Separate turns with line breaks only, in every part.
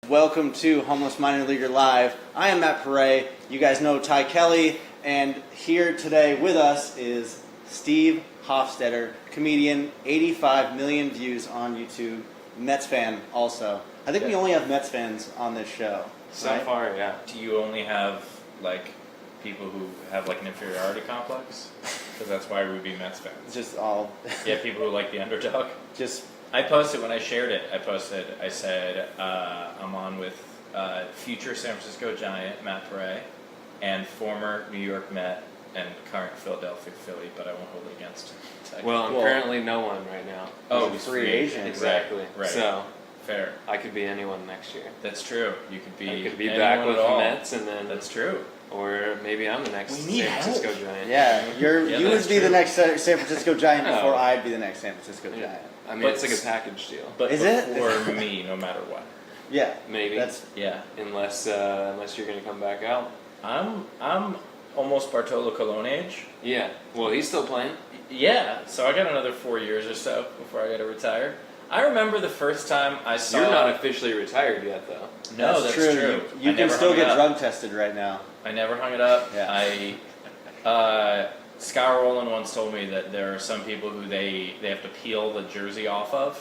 Welcome to Homeless Minor Leaguer Live. I am Matt Paré. You guys know Ty Kelly. And here today with us is Steve Hofstetter, comedian, 85 million views on YouTube, Mets fan also. I think we only have Mets fans on this show.
So
right?
far, yeah. Do you only have, like, people who have, like, an inferiority complex? Because that's why we'd be Mets fans.
Just all...
Yeah, people who like the underdog.
Just...
I posted, when I shared it, I said, I'm on with future San Francisco Giant, Matt Paré, and former New York Met and current Philadelphia Philly, but I won't hold it against him.
Well, I'm currently no one right now.
Oh,
he's free agent.
Exactly.
Right.
So,
fair.
I could be anyone next year.
That's true. You could be
back with the
all.
Mets, and then...
That's true.
Or maybe I'm the next
We need
San Francisco
help.
Giant.
Yeah, you would be the next San Francisco Giant
No.
before I'd be the next San Francisco Giant.
I mean,
But
it's like a package deal.
But
Is it?
before me, no matter what.
Yeah.
Maybe.
Yeah.
Unless you're going to come back out.
I'm almost Bartolo Colon age.
Yeah. Well, he's still playing.
Yeah, so I got another 4 years or so before I got to retire. I remember the first time I saw...
You're not officially retired yet, though.
No, that's true.
You
I
can
never
still
hung it
get
up.
drug tested right now.
I never hung it up.
Yeah.
Scour Rowland once told me that there are some people who they have to peel the jersey off of.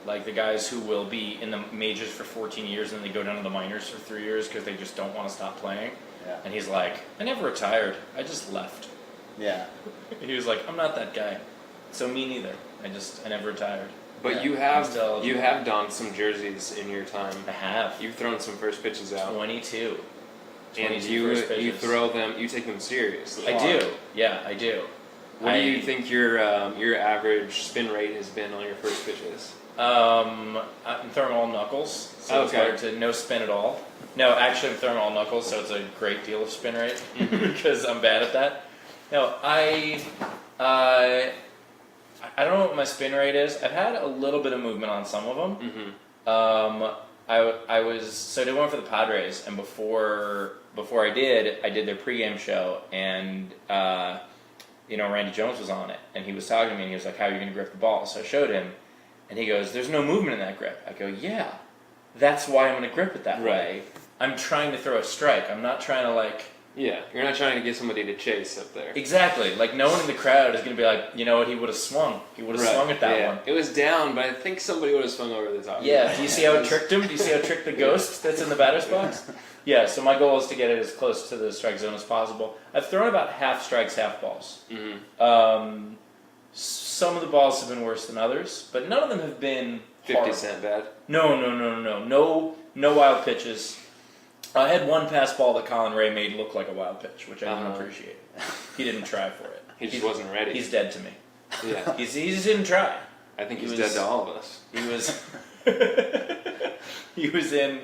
Like the guys who will be in the majors for 14 years and then they go down to the minors for 3 years because they just don't want to stop playing.
Yeah.
And he's like, I never retired. I just left.
Yeah.
He was like, I'm not that guy. So me neither. I never retired.
But
Yeah.
you have donned some jerseys in your time.
I have.
You've thrown some first pitches out.
22.
And
22 first
you
pitches.
throw them, you take them seriously.
I do. Yeah, I do.
What do you think your average spin rate has been on your first pitches?
I'm throwing all knuckles, so it's hard to no spin at all. No, actually I'm throwing all knuckles, so it's a great deal of spin rate because I'm bad at that. No, I don't know what my spin rate is. I've had a little bit of movement on some of them.
Mm-hmm.
I did one for the Padres, and before I did their pregame show, and Randy Jones was on it, and he was talking to me, and he was like, "How are you going to grip the ball?" So I showed him, and he goes, "There's no movement in that grip." I go, "Yeah, that's why I'm going to grip it that way. I'm trying to throw a strike. I'm not trying to like."
Yeah, you're not trying to get somebody to chase up there.
Exactly. Like no one in the crowd is going to be like, you know what? He would have swung. He would have swung at that one.
It was down, but I think somebody would have swung over the top.
Yeah. Do you see how it tricked him? Do you see how it tricked the ghost that's in the batter's box? Yeah. So my goal is to get it as close to the strike zone as possible. I've thrown about half strikes, half balls.
Mm-hmm.
Some of the balls have been worse than others, but none of them have been
50 Cent bad.
No wild pitches. I had one pass ball that Colin Ray made look like a wild pitch, which I didn't appreciate. He didn't try for it.
He just wasn't ready.
He's dead to me.
Yeah.
He just didn't try.
I think he's dead to all of us.
He was. He was in.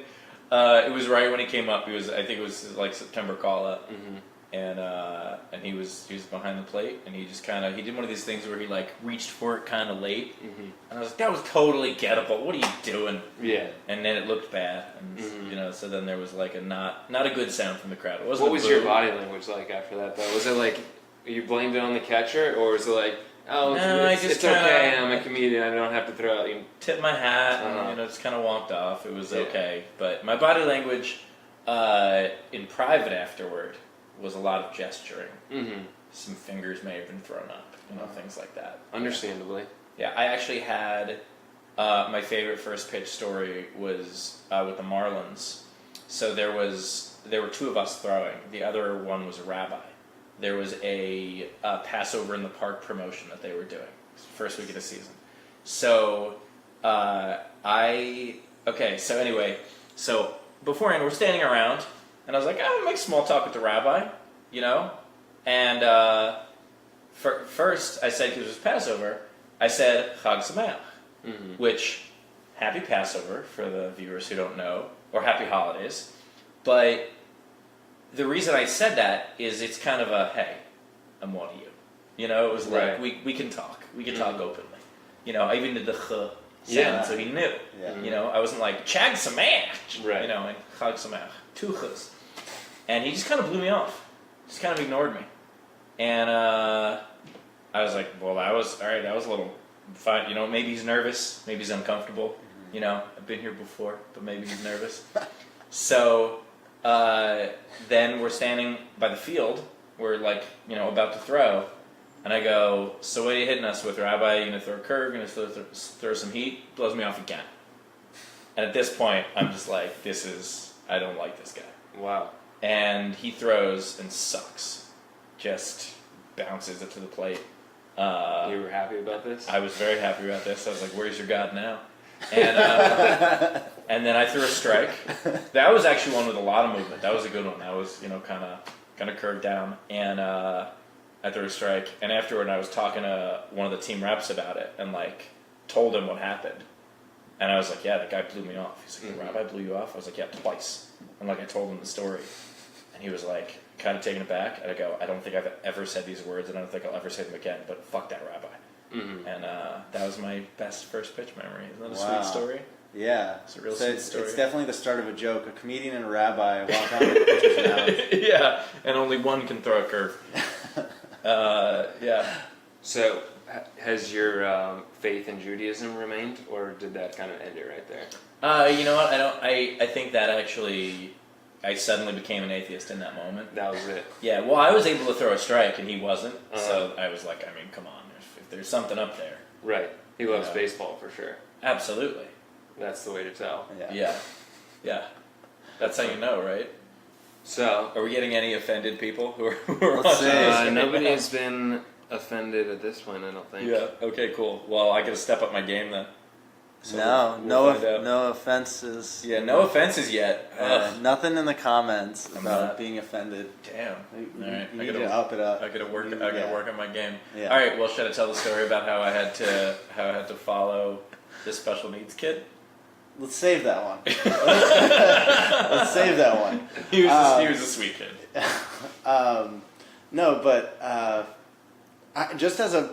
It was right when he came up. I think it was like September call up, and he was behind the plate, and he just he did one of these things where he like reached for it kind of late, and I was like, that was totally gettable. What are you doing?
Yeah.
And then it looked bad, and so then there was like a not a good sound from the crowd. It wasn't.
What was your body language like after that though? Was it like you blamed it on the catcher, or was it like, oh,
No,
it's okay, I'm a comedian, I don't have to throw out?
Tip my hat, and just kind of walked off. It was okay, but my body language in private afterward was a lot of gesturing. Some fingers may have been thrown up, things like that.
Understandably.
Yeah, I actually had my favorite first pitch story was with the Marlins. So there were two of us throwing. The other one was a rabbi. There was a Passover in the Park promotion that they were doing, first week of the season. So so beforehand we're standing around, and I was like, I'll make small talk with the rabbi, and first I said, because it was Passover, I said Chag Sameach, which, happy Passover for the viewers who don't know, or happy holidays, but the reason I said that is it's kind of a, hey, I'm one of you. It was like, we can talk. We can talk openly. I even did the ch sound, so he knew. Yeah. I wasn't like, Chag Sameach, and Chag Sameach, two chs. And he just kind of blew me off. Just kind of ignored me. And I was like, well, that was a little fine. Maybe he's nervous. Maybe he's uncomfortable. You know, I've been here before, but maybe he's nervous. So then we're standing by the field. We're like, you know, about to throw. And I go, so what are you hitting us with, Rabbi? You going to throw a curve? You going to throw some heat? Blows me off again. And at this point, I'm just like, I don't like this guy.
Wow.
And he throws and sucks. Just bounces it to the plate.
You were happy about this?
I was very happy about this. I was like, where's your God now? And and then I threw a strike. That was actually one with a lot of movement. That was a good one. That was, you know, kind of curved down. And I threw a strike. And afterward, I was talking to one of the team reps about it and like told him what happened. And I was like, yeah, that guy blew me off. He's like, Rabbi blew you off? I was like, yeah, twice. And like I told him the story. And he was like, kind of taken aback. And I go, I don't think I've ever said these words, and I don't think I'll ever say them again, but fuck that Rabbi.
Mm-hmm.
And that was my best first pitch memory. Isn't that a
Wow.
sweet story?
Yeah.
It's a real
So
sweet
it's
story.
definitely the start of a joke. A comedian and a rabbi walk out with pitchers now.
Yeah, and only one can throw a curve. Yeah.
So, has your faith in Judaism remained, or did that kind of end it right there?
You know what? I think that actually, I suddenly became an atheist in that moment.
That was it.
Yeah. Well, I was able to throw a strike, and he wasn't.
Uh-huh.
So I was like, I mean, come on. If there's something up there.
Right. He loves
Yeah.
baseball for sure.
Absolutely.
That's the way to tell.
Yeah. Yeah. That's how you know, right?
So,
Are we getting any offended people who are
Let's
watching
see.
this? right
nobody
now?
has been offended at this point, I don't think.
Yeah. Okay. Cool. Well, I got to step up my game then. So
No,
we'll find out.
no offenses.
Yeah. No offenses yet.
Nothing in the comments
I'm
about
not-
being offended.
Damn.
You,
All right.
you
I
need
gotta-
to up it up.
I gotta work. I
Yeah.
gotta work on my game.
Yeah.
All right. Well, should I tell the story about how I had to follow this special needs kid?
Let's save that one. Let's save that one.
He was a sweet kid.
No, but just as a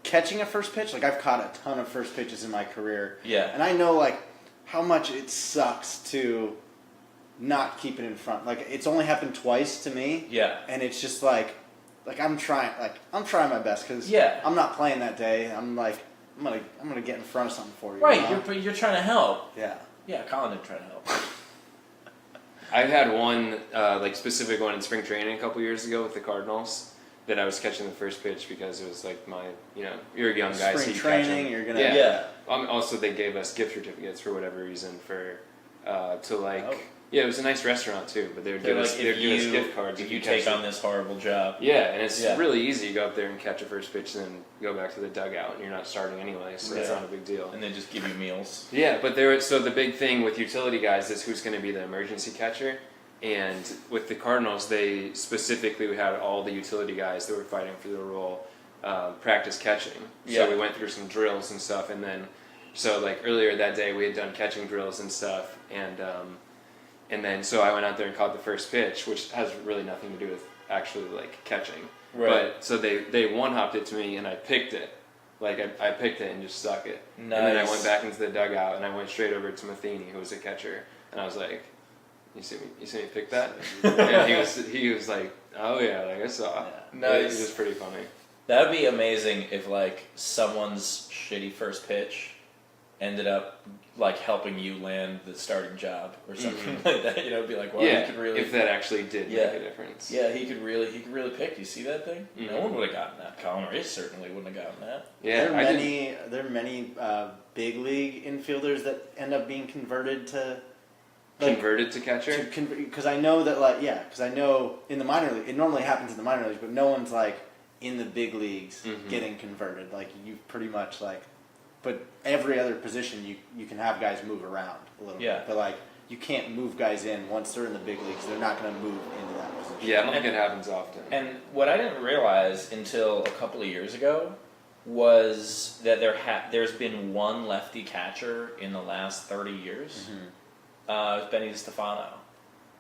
catching a first pitch, like I've caught a ton of first pitches in my career.
Yeah.
And I know like how much it sucks to not keep it in front. Like it's only happened twice to me.
Yeah.
And it's just like I'm trying my best because
Yeah.
I'm not playing that day. I'm gonna get in front of something for you.
Right.
You know?
You're trying to help.
Yeah.
Yeah. Colin didn't try to help.
I've had one specific one in spring training a couple years ago with the Cardinals that I was catching the first pitch because it was like my, you're a young guy, so
Spring
you
training,
catch 'em.
you're gonna
Yeah. Also, they gave us gift certificates for whatever reason Yeah, it was a nice restaurant too, but they would give us gift cards
if you
catch
take on this horrible job.
Yeah, and it's
Yeah.
really easy. You go up there and catch a first pitch, and then go back to the dugout, and you're not starting anyway, so it's
Yeah.
not a big deal.
And they just give you meals.
Yeah, but so the big thing with utility guys is who's going to be the emergency catcher. And with the Cardinals, they specifically had all the utility guys that were fighting for the role practice catching.
Yeah.
So we went through some drills and stuff, and then earlier that day we had done catching drills and stuff, and then so I went out there and caught the first pitch, which has really nothing to do with actually catching.
Right.
But so they one hopped it to me, and I picked it. I picked it and just stuck it. And then I
Nice.
went back into the dugout, and I went straight over to Matheny, who was a catcher, and I was like, You see me pick that? And he was like, oh yeah, I saw.
Yeah.
Nice.
It was pretty funny.
That would be amazing if someone's shitty first pitch ended up helping you land the starting job or something like that. It'd be like, well,
Yeah,
he could really.
if that actually did
Yeah.
make a difference.
Yeah, he could really pick. Do you see that thing?
Mhm.
No one would have gotten that. Colin Ray certainly wouldn't have gotten that.
Yeah,
there are many big league infielders that end up being converted to
converted to catcher.
because I know that because I know in the minor league it normally happens in the minor leagues, but no one's in the big leagues
Mhm.
getting converted. You pretty much but every other position you can have guys move around a little
Yeah.
bit, but you can't move guys in once they're in the big leagues. They're not going to move into that position.
Yeah, I don't think it happens often.
And what I didn't realize until a couple of years ago was that there's been one lefty catcher in the last 30 years.
Mhm.
It was Benny DiStefano,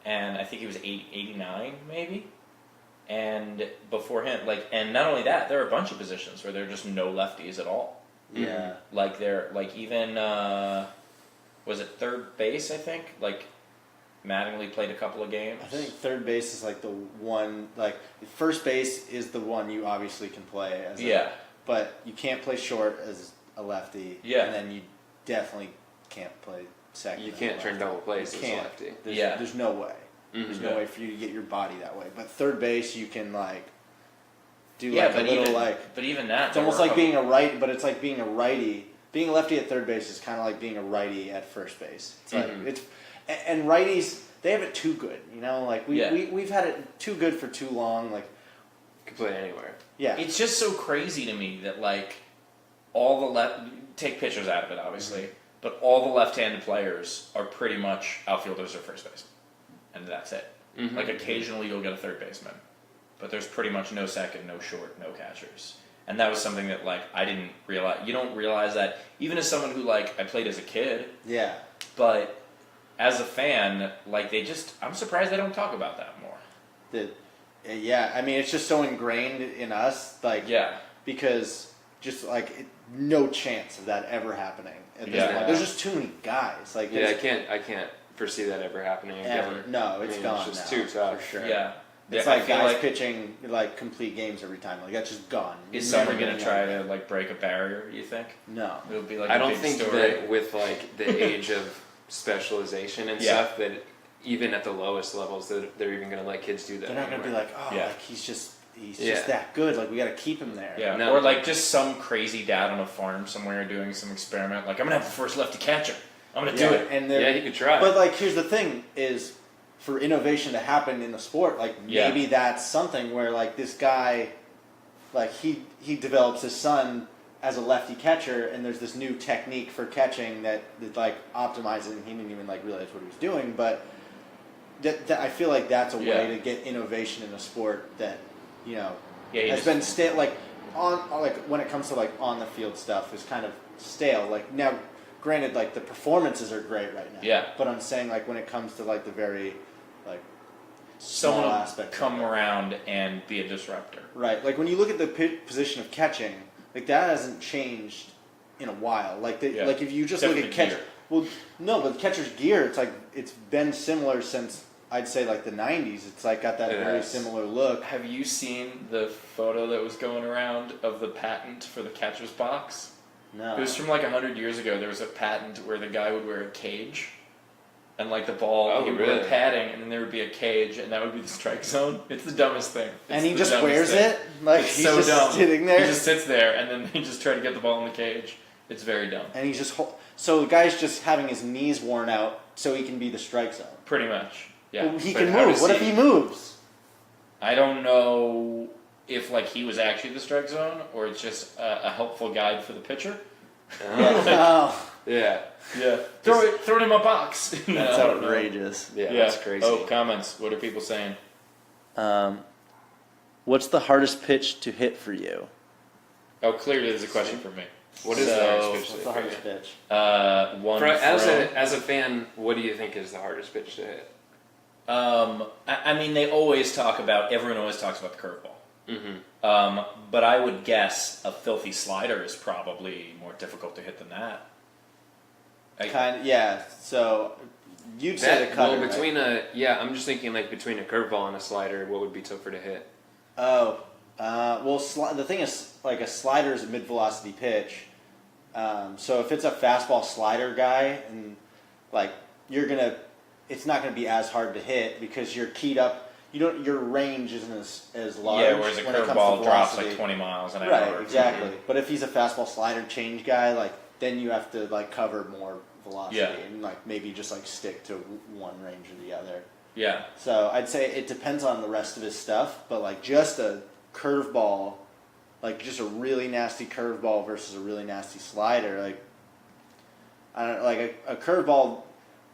and I think he was 89 maybe. And before him, and not only that, there are a bunch of positions where there are just no lefties at all.
Yeah.
Even was it third base? I think Mattingly played a couple of games.
I think third base is the one first base is the one you obviously can play as
Yeah.
but you can't play short as a lefty.
Yeah.
And then you definitely can't play second.
You
and
can't
left.
turn double plays
You
as a
can't.
lefty.
There's no way. There's no
Yeah.
way for you to get your body that way. But third base, you can like do
Yeah,
like a
but
little
even
like.
but even that,
It's almost like being a right, but it's like being a righty. Being a lefty at third base is kind of like being a righty at first base. It's like it's and righties they have it too good. You know, like we've had it too good for too long. Like
Could play anywhere.
yeah,
It's just so crazy to me that like all the take pitchers out of it, obviously, but all the left-handed players are pretty much outfielders or first baseman, and that's it. Like occasionally you'll get a third baseman, but there's pretty much no second, no short, no catchers. And that was something that like I didn't realize. You don't realize that even as someone who like I played as a kid,
yeah.
but as a fan, like I'm surprised they don't talk about that more.
Yeah, I mean, it's just so ingrained in us, like,
Yeah.
because just like no chance of that ever happening. At this
Yeah.
point. There's just too many guys. Like,
Yeah,
there's
I can't foresee that ever happening
ever.
again.
No, it's
I mean,
gone
It's just
now,
too tough.
for sure.
Yeah.
It's
Yeah, I
like
feel
guys
like-
pitching like complete games every time. Like that's just gone.
Is
Never
someone gonna
gonna
try
happen.
to like break a barrier? You think
No.
it'll be like
I
a
don't
big
think
story?
that with like the age of specialization and
Yeah.
stuff that even at the lowest levels that they're even going to let kids do that.
They're not gonna be
anymore.
like, oh,
Yeah.
like he's just
Yeah.
that good. Like we got to keep him there.
Yeah,
No.
or like just some crazy dad on a farm somewhere doing some experiment. Like I'm gonna have the first lefty catcher. I'm gonna do it.
And
Yeah, he could try.
But like, here's the thing: is for innovation to happen in the sport, like
Yeah.
maybe that's something where like this guy, like he develops his son as a lefty catcher, and there's this new technique for catching that like optimizes, and he didn't even like realize what he was doing, but. That I feel like that's a
Yeah.
way to get innovation in a sport that you know
Yeah,
has been like when it comes to like on the field stuff is kind of stale. Like now, granted, like the performances are great right now.
Yeah.
But I'm saying like when it comes to like the very like
Someone
small
will
aspect,
come around and be a disruptor.
right? Like when you look at the position of catching, like that hasn't changed in a while. Like
Yeah.
like if you just
Except
look
for
at
the
catch,
gear.
well, no, but catcher's gear, it's like it's been similar since I'd say like the '90s. It's like got that
It
very
has.
similar look.
Have you seen the photo that was going around of the patent for the catcher's box?
No,
It was from like 100 years ago. There was a patent where the guy would wear a cage, and like the ball,
Oh,
he would wear
really?
padding, and then there would be a cage, and that would be the strike zone. It's the dumbest thing.
and
It's
he
the
just
dumbest
wears
thing.
it like
It's
he's
so
just
dumb.
sitting there.
He just sits there, and then they just try to get the ball in the cage. It's very dumb.
And he's just so the guy's just having his knees worn out so he can be the strike zone.
Pretty much. Yeah.
Well, he
But
can
how
move.
does
What if
he-
he moves?
I don't know if like he was actually the strike zone or it's just a helpful guide for the pitcher.
Oh,
Yeah.
Yeah. Throw it in my box.
that's
I don't know.
outrageous.
Yeah, that's crazy.
Oh, comments. What are people saying?
What's the hardest pitch to hit for you?
Oh, clearly there's a question for me.
What is the hardest pitch?
What's the hardest pitch?
One
As a fan, what do you think is the hardest pitch to hit?
I mean, everyone always talks about the curveball.
Mm-hmm.
But I would guess a filthy slider is probably more difficult to hit than that.
Yeah. So you'd say the cutter.
Well, between
right?
I'm just thinking like between a curveball and a slider, what would be tougher to hit?
Oh, well, the thing is, like a slider is a mid-velocity pitch. So if it's a fastball slider guy, and like it's not gonna be as hard to hit because you're keyed up. Your range isn't as large.
Yeah, whereas a
when it comes to
curveball drops
velocity.
like 20 miles an hour.
Right, exactly. But if he's a fastball slider change guy, like then you have to like cover more velocity
Yeah.
and like maybe just like stick to one range or the other.
Yeah.
So I'd say it depends on the rest of his stuff, but like just a curveball, like just a really nasty curveball versus a really nasty slider, like I don't like a curveball,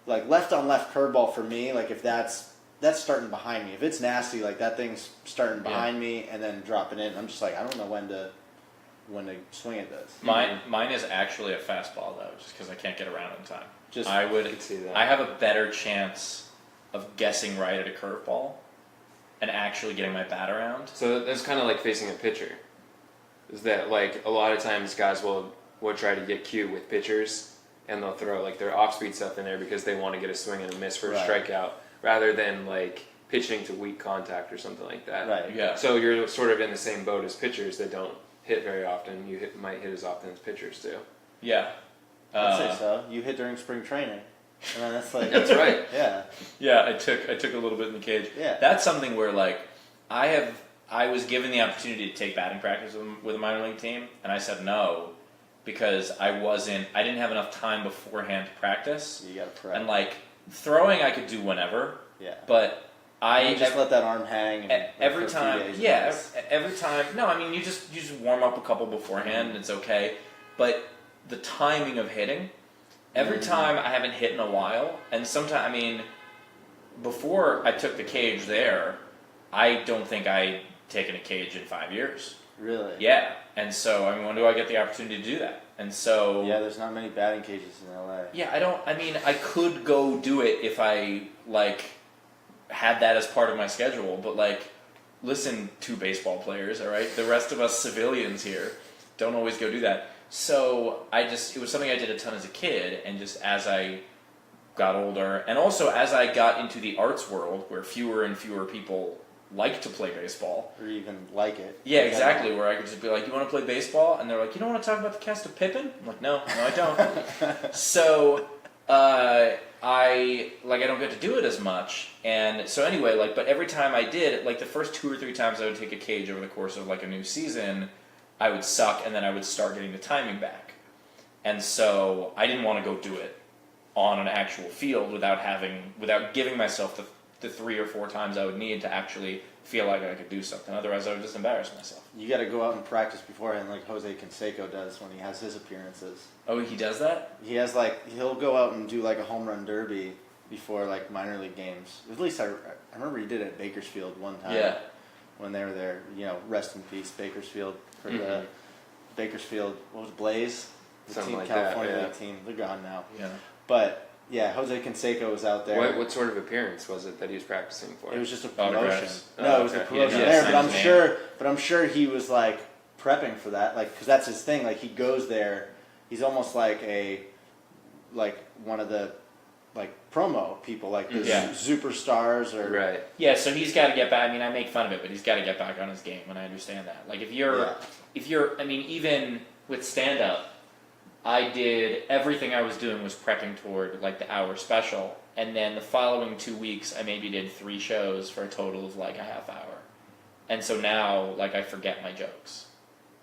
like left on left curveball for me, like if that's starting behind me. If it's nasty, like that thing's starting behind me and then dropping in, I'm just like I don't know when to swing at this.
Mine is actually a fastball though, just because I can't get around in time. I
could see that.
I have a better chance of guessing right at a curveball and actually getting my bat around.
So that's kind of like facing a pitcher. Is that like a lot of times guys will try to get cute with pitchers and they'll throw like their off-speed stuff in there because they want to get a swing and a miss for a
Right.
strikeout rather than like pitching to weak contact or something like that.
Right.
Yeah.
So you're sort of in the same boat as pitchers that don't hit very often. You might hit as often as pitchers do.
Yeah.
I'd say so. You hit during spring training. And then that's like...
That's right.
Yeah.
Yeah, I took a little bit in the cage.
Yeah.
That's something where like I was given the opportunity to take batting practice with a minor league team, and I said no because I didn't have enough time beforehand to practice.
You got to prep.
And like throwing, I could do whenever.
Yeah.
But
you just let that arm hang. And
every
for a few
time,
days
yeah, every time. No, I mean you just warm up a couple beforehand, and it's okay. But the timing of hitting. Every time I haven't hit in a while, and sometimes, I mean, before I took the cage there, I don't think I'd taken a cage in 5 years.
Really?
Yeah, and so, I mean, when do I get the opportunity to do that? And so...
Yeah, there's not many batting cages in LA.
Yeah, I could go do it if I, like, had that as part of my schedule, but, like, listen to baseball players, all right? The rest of us civilians here don't always go do that. So it was something I did a ton as a kid, and just as I got older, and also as I got into the arts world, where fewer and fewer people like to play baseball.
Or even like it.
Yeah, exactly, where I could just be like, you want to play baseball? And they're like, you don't want to talk about the cast of Pippin? I'm like, no, I don't. So, I don't get to do it as much, and so anyway, like, but every time I did, like, the first 2 or 3 times I would take a cage over the course of, like, a new season, I would suck, and then I would start getting the timing back. And so I didn't want to go do it on an actual field without giving myself the 3 or 4 times I would need to actually feel like I could do something. Otherwise, I would just embarrass myself.
You got to go out and practice beforehand, like Jose Canseco does when he has his appearances.
Oh, he does that?
He has he'll go out and do like a home run derby before like minor league games. At least I remember he did it at Bakersfield one time.
Yeah.
When they were there, rest in peace, Bakersfield. For the Bakersfield, what was it, Blaze? The
Something
team,
like
California
that, yeah.
League team. They're gone now.
Yeah.
But yeah, Jose Canseco was out there.
What sort of appearance was it that he was practicing for?
It was just a promotion.
Autographs.
No, it was a
okay.
promotion
Yeah,
there.
sign
But
his name.
I'm sure he was like prepping for that, like because that's his thing. Like he goes there, he's almost like one of the promo people, like the superstars or
Right.
Yeah, so he's got to get back. I mean, I make fun of it, but he's got to get back on his game, and I understand that. Like, if you're, I mean, even with stand-up, I did, everything I was doing was prepping toward, like, the hour special, and then the following 2 weeks, I maybe did 3 shows for a total of, like, a half hour. And so now, like, I forget my jokes.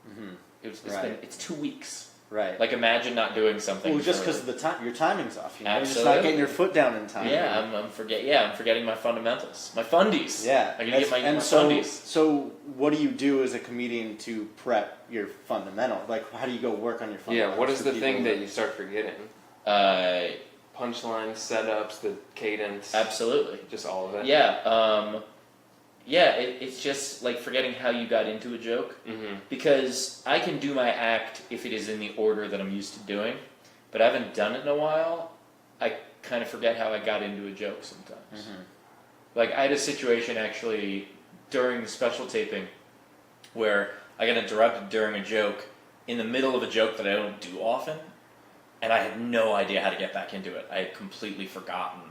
Mm-hmm.
It's 2 weeks.
Right.
Like, imagine not doing something.
Well, just because of the time, your timing's off. You're just
Absolutely.
not getting your foot down in time.
Yeah, I'm forgetting my fundamentals, my fundies.
Yeah,
I gotta get my
so,
fundies.
So, what do you do as a comedian to prep your fundamental? Like, how do you go work on your fundamentals?
Yeah, what is
for
the
people
thing that you start forgetting? Punchlines, setups, the cadence.
Absolutely.
Just all of it.
Yeah. It's just like forgetting how you got into a joke.
Mm-hmm.
Because I can do my act if it is in the order that I'm used to doing, but I haven't done it in a while. I kind of forget how I got into a joke sometimes.
Mm-hmm.
Like, I had a situation actually during the special taping where I got interrupted during a joke in the middle of a joke that I don't do often, and I had no idea how to get back into it. I had completely forgotten.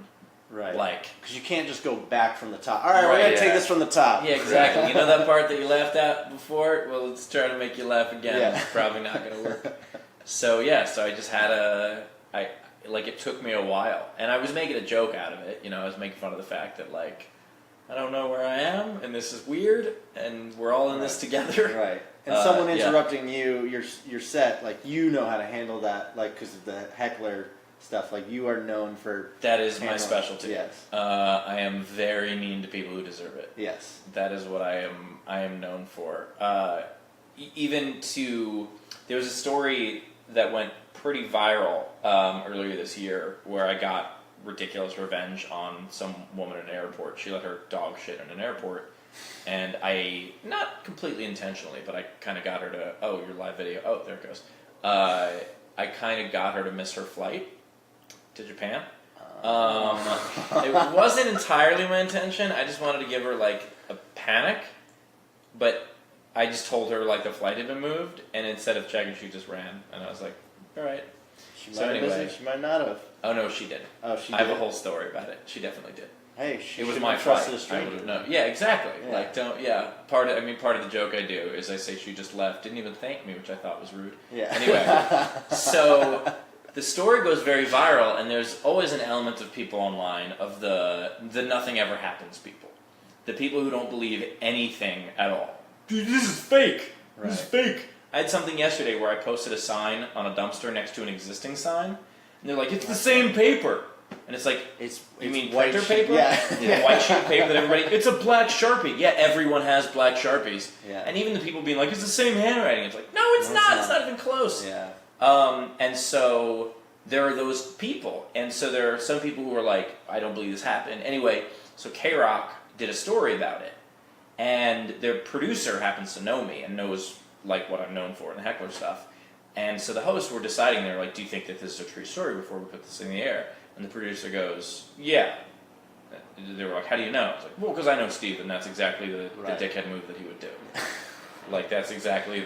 Right.
Like,
because you can't just go back from the top. All right, we're going to take this from the top.
Yeah, exactly. You know that part that you laughed at before? Well, let's try to make you laugh again.
Yeah.
It's probably not going to work. So I just had it took me a while. And I was making a joke out of it. I was making fun of the fact that, like, I don't know where I am, and this is weird, and we're all in this together.
Right. And someone interrupting your set, like, you know how to handle that, like, because of the heckler stuff. Like, you are known for...
That is my
handling.
specialty.
Yes.
I am very mean to people who deserve it.
Yes.
That is what I am known for. There was a story that went pretty viral earlier this year where I got ridiculous revenge on some woman in an airport. She let her dog shit in an airport, and I, not completely intentionally, but I kind of got her to, your live video, there it goes. I kind of got her to miss her flight to Japan. It wasn't entirely my intention. I just wanted to give her, like, a panic, but I just told her, like, the flight had been moved, and instead of checking, she just ran, and I was like, all right.
She might have missed it, she might not have.
Oh, no, she did.
Oh, she did?
I have a whole story about it. She definitely did.
Hey, she
it was
shouldn't
my
have
flight.
trusted a
I
stranger.
would have known. Yeah, exactly.
Yeah.
Like, part of the joke I do is I say she just left, didn't even thank me, which I thought was rude.
Yeah.
Anyway, so the story goes very viral, and there's always an element of people online of the nothing ever happens people. The people who don't believe anything at all. Dude, this is fake.
Right.
This is fake. I had something yesterday where I posted a sign on a dumpster next to an existing sign, and they're like, it's the same paper. And it's like, you mean
white
printer
sheet-
paper?
Yeah.
White sheet paper that everybody, it's a black Sharpie. Yeah, everyone has black Sharpies.
Yeah.
And even the people being like, it's the same handwriting. It's like, no, it's not. It's not even close.
Yeah.
And so there are those people. And so there are some people who are like, I don't believe this happened. Anyway, so K-Rock did a story about it. And their producer happens to know me and knows like what I'm known for and the heckler stuff. And so the hosts were deciding, they were like, do you think that this is a true story before we put this in the air? And the producer goes, yeah. They were like, how do you know? I was like, well, because I know Steve, and that's exactly the dickhead move that he would do. Like, that's exactly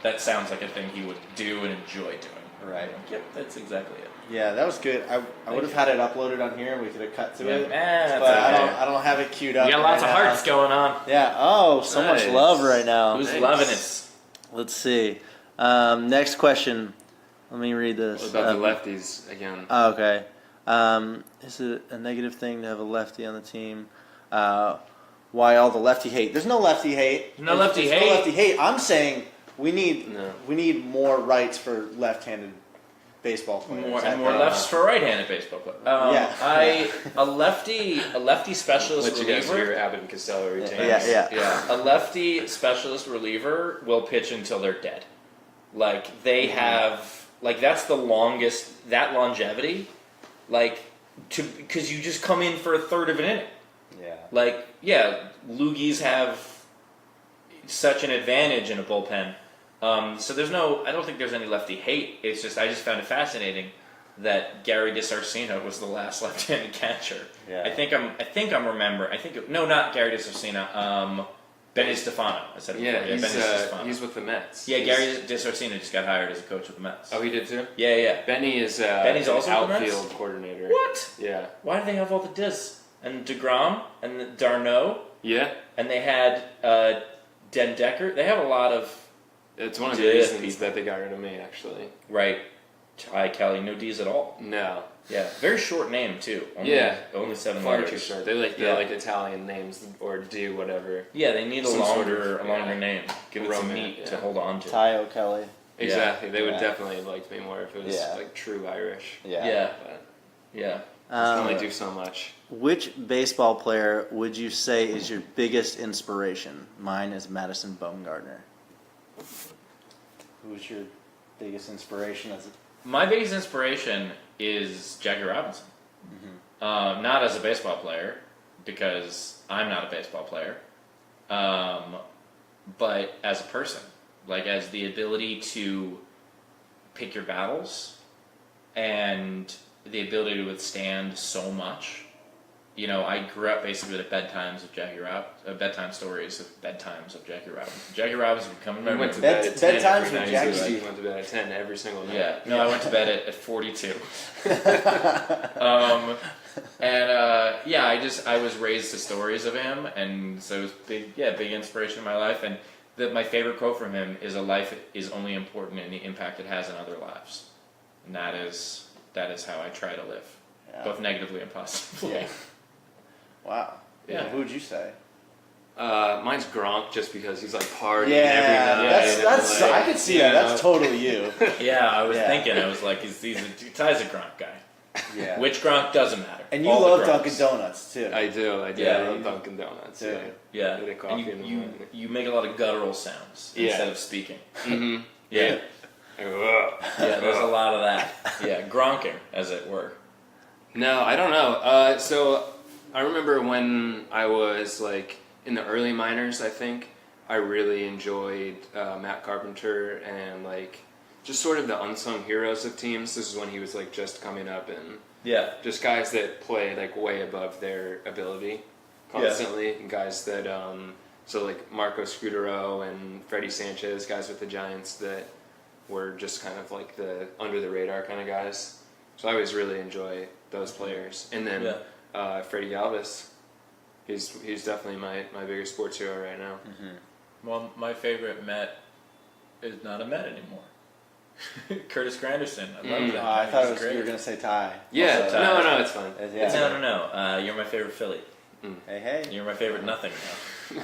that sounds like a thing he would do and enjoy doing.
Right.
Like, yep, that's exactly it.
Yeah, that was good. I would have had it uploaded on here and we could have cut to it.
That's
But
okay.
I don't have it queued up.
We got lots
right
of
now.
hearts going on.
Yeah. Oh, so much
Nice.
love right now.
Who's
Thanks.
loving it?
Let's see. Next question. Let me read this.
What about the lefties again?
Oh, okay. Is it a negative thing to have a lefty on the team? Why all the lefty hate? There's no lefty hate.
No lefty
There's
hate?
No lefty hate. I'm saying we need
No.
more rights for left-handed baseball players.
More
I
and more
think.
lefts for right-handed baseball players.
Yeah.
A lefty specialist
Let you guys do your
reliever.
Abbott and Costello routine.
Yeah.
A lefty specialist reliever will pitch until they're dead. Like they have, like that's the longest that longevity. Like because you just come in for a third of an inning.
Yeah.
Like loogies have such an advantage in a bullpen. So I don't think there's any lefty hate. It's just I just found it fascinating that Gary DiSarcina was the last left-handed catcher.
Yeah.
Not Gary DiSarcina. Benny Stefano. I said it
Yeah,
before. Benny Stefano.
he's with the Mets.
Yeah, Gary DiSarcina just got hired as a coach with the Mets.
Oh, he did too?
Yeah.
Benny is
Benny's also with the Mets?
outfield coordinator.
What?
Yeah.
Why do they have all the Dis? And DeGrom and Darno,
Yeah.
and they had Den Decker. They have a lot of
It's one of the
Yeah,
reasons
people.
that they got rid of me, actually.
right. Ty Kelly, no D's at all.
No.
Yeah, very short name too. Only 7
Far
letters.
too short. They like
Yeah.
Italian names or do whatever.
Yeah, they need a
Some sort
longer
of,
name. Give it some
Roman,
meat to
yeah.
hold on to.
Ty O'Kelly.
Exactly. They would
Yeah.
definitely have liked me more if it was
Yeah.
like true Irish.
Yeah.
But
Yeah.
I can
Um,
only do so much.
which baseball player would you say is your biggest inspiration? Mine is Madison Bumgarner. Who's your biggest inspiration as a
My biggest inspiration is Jackie Robinson. Not as a baseball player, because I'm not a baseball player, but as a person. Like, as the ability to pick your battles and the ability to withstand so much. You know, I grew up basically with bedtime stories of bedtimes of Jackie Robinson. Jackie Robinson would come in my
We
room.
went to bed at
Bedtimes
10
with
every night.
Jackie.
Steve went to bed at 10 every single night.
Yeah, no, I went to bed at 42. I was raised to stories of him, and so it was big inspiration in my life. And my favorite quote from him is, "A life is only important in the impact it has on other lives," and that is how I try to live, both negatively and positively.
Yeah. Wow.
Yeah.
Who would you say?
Mine's Gronk, just because he's like partying
Yeah,
every night.
that's
and, like,
I could see
you
that.
know.
That's totally you.
Yeah, I was
Yeah.
thinking, I was like, Ty's a Gronk guy.
Yeah.
Which Gronk doesn't matter.
And you
All the
love
Gronks.
Dunkin' Donuts too.
I do.
Yeah,
I love
you-
Dunkin' Donuts.
Dude.
Yeah.
Yeah,
Get a coffee in
and
the
you
morning.
you make a lot of guttural sounds
Yeah.
instead of speaking.
Mm-hmm.
Yeah.
Ugh.
Yeah, there's a lot of that. Yeah, gronking, as it were.
No, I don't know. So I remember when I was like in the early minors, I think I really enjoyed Matt Carpenter and like just sort of the unsung heroes of teams. This is when he was like just coming up, and
Yeah.
just guys that play like way above their ability constantly, and guys that so like Marco Scudero and Freddie Sanchez, guys with the Giants that were just kind of like the under the radar kind of guys. So I always really enjoy those players. And then Freddie Galvis, he's definitely my biggest sports hero right now.
Well, my favorite Met is not a Met anymore. Curtis Granderson. I love that.
I thought
He's
you were gonna say Ty.
Yeah,
Also,
no, it's fine.
Yeah.
No. You're my favorite Philly.
Hey.
You're my favorite nothing now.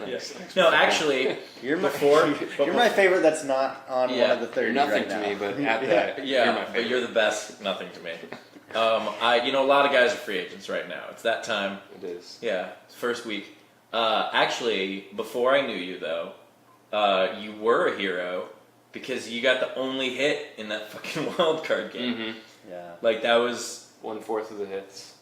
Thanks.
No, actually,
You're my
before-
you're my favorite. That's not on one of the 30
You're nothing
right
to
now.
me, but at that,
yeah,
you're my
but
favorite.
you're the best nothing to me. A lot of guys are free agents right now. It's that time.
It is.
Yeah, first week. Actually, before I knew you though, you were a hero because you got the only hit in that fucking wild card game.
Mm-hmm.
Yeah.
Like that was
1/4 of the hits.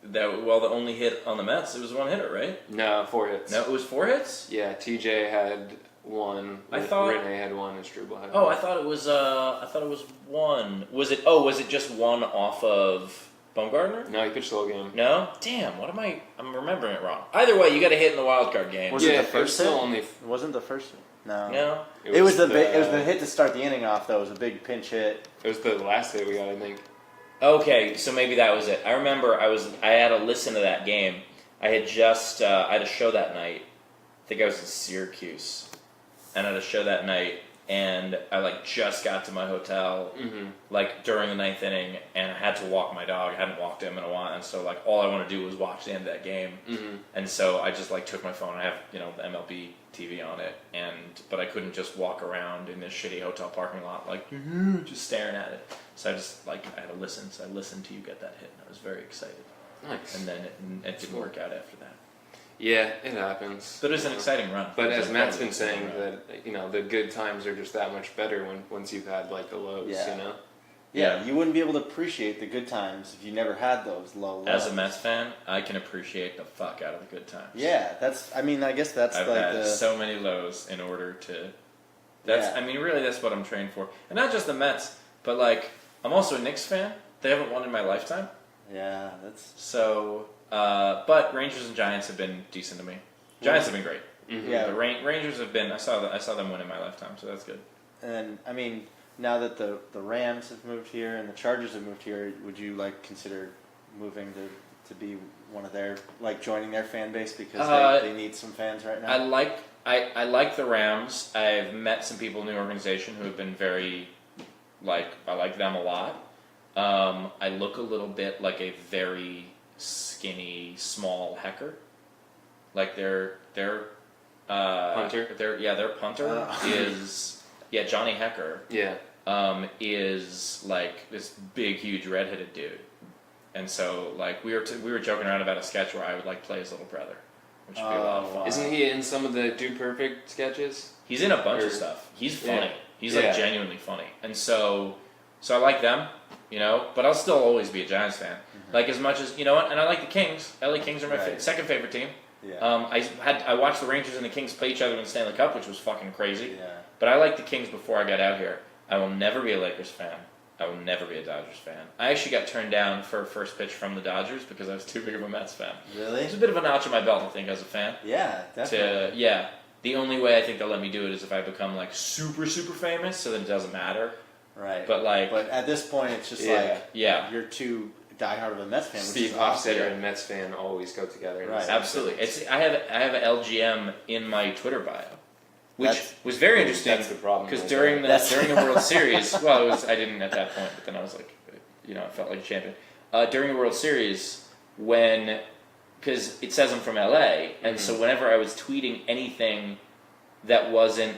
the only hit on the Mets. It was one hitter, right?
No, 4 hits.
No, it was 4 hits.
Yeah, TJ had 1.
I thought-
Renee had 1 and Struble had 1.
Oh, I thought it was one. Was it just one off of Bumgarner?
No, he pitched the whole game.
No? Damn, I'm remembering it wrong. Either way, you got a hit in the wild card game.
Was it
yeah,
the first
still
hit?
only.
It wasn't the first. No.
No?
It was the hit to start the inning off. Though it was a big pinch hit.
It was the last hit we got, I think.
Okay, so maybe that was it. I remember I had to listen to that game. I had just I had a show that night. I think I was in Syracuse, and I had a show that night, and I just got to my hotel during the 9th inning, and I had to walk my dog. I hadn't walked him in a while, and so all I wanted to do was watch the end of that game. And so I just took my phone. I have the MLB TV on it, but I couldn't just walk around in this shitty hotel parking lot just staring at it. So I just I had to listen. So I listened to you get that hit, and I was very excited.
Nice.
And then it didn't work out after that.
Yeah, it happens.
But it was an exciting run.
But
It was
as
a
Matt's
really
been saying,
exciting run.
that the good times are just that much better once you've had the lows.
Yeah.
Yeah.
You wouldn't be able to appreciate the good times if you never had those low lows.
As a Mets fan, I can appreciate the fuck out of the good times.
Yeah, I guess that's
I've had so many lows in order to. Really, that's what I'm trained for, and not just the Mets, but I'm also a Knicks fan. They haven't won in my lifetime,
Yeah, that's.
so. But Rangers and Giants have been decent to me. Giants have been great.
Mm-hmm.
Yeah.
The Rangers have been. I saw them win in my lifetime, so that's good.
And now that the Rams have moved here and the Chargers have moved here, would you consider moving to be one of their joining their fan base because they need some fans right now?
I like the Rams. I've met some people in the organization who have been very I like them a lot. I look a little bit like a very skinny, small Hecker. Their
Punter?
Their punter is Johnny Hecker.
Yeah.
Is this big, huge red-headed dude, and so we were joking around about a sketch where I would play his little brother, which would be a lot of fun.
Isn't he in some of the Dude Perfect sketches?
He's in a bunch of stuff. He's funny.
Yeah.
He's
Yeah.
genuinely funny, and so I like them, but I'll still always be a Giants fan. As much as and I like the Kings. LA Kings are my second favorite team.
Yeah.
I watched the Rangers and the Kings play each other in the Stanley Cup, which was fucking crazy.
Yeah.
But I liked the Kings before I got out here. I will never be a Lakers fan. I will never be a Dodgers fan. I actually got turned down for a first pitch from the Dodgers because I was too big of a Mets fan.
Really?
It's a bit of a notch on my belt, I think, as a fan.
Yeah, definitely.
The only way I think they'll let me do it is if I become super, super famous, so that it doesn't matter.
Right.
But
but at this point, it's just you're too diehard of a Mets fan.
Steve Hofstetter and Mets fan always go together. In the
Right.
same
Absolutely.
sentence.
I have an LGM in my Twitter bio, which
That's-
was very interesting.
That's the problem.
Because
right
during
there.
the World Series, I didn't at that point, but then I was I felt like a champion. During the World Series, because it says I'm from LA, and so whenever I was tweeting anything that wasn't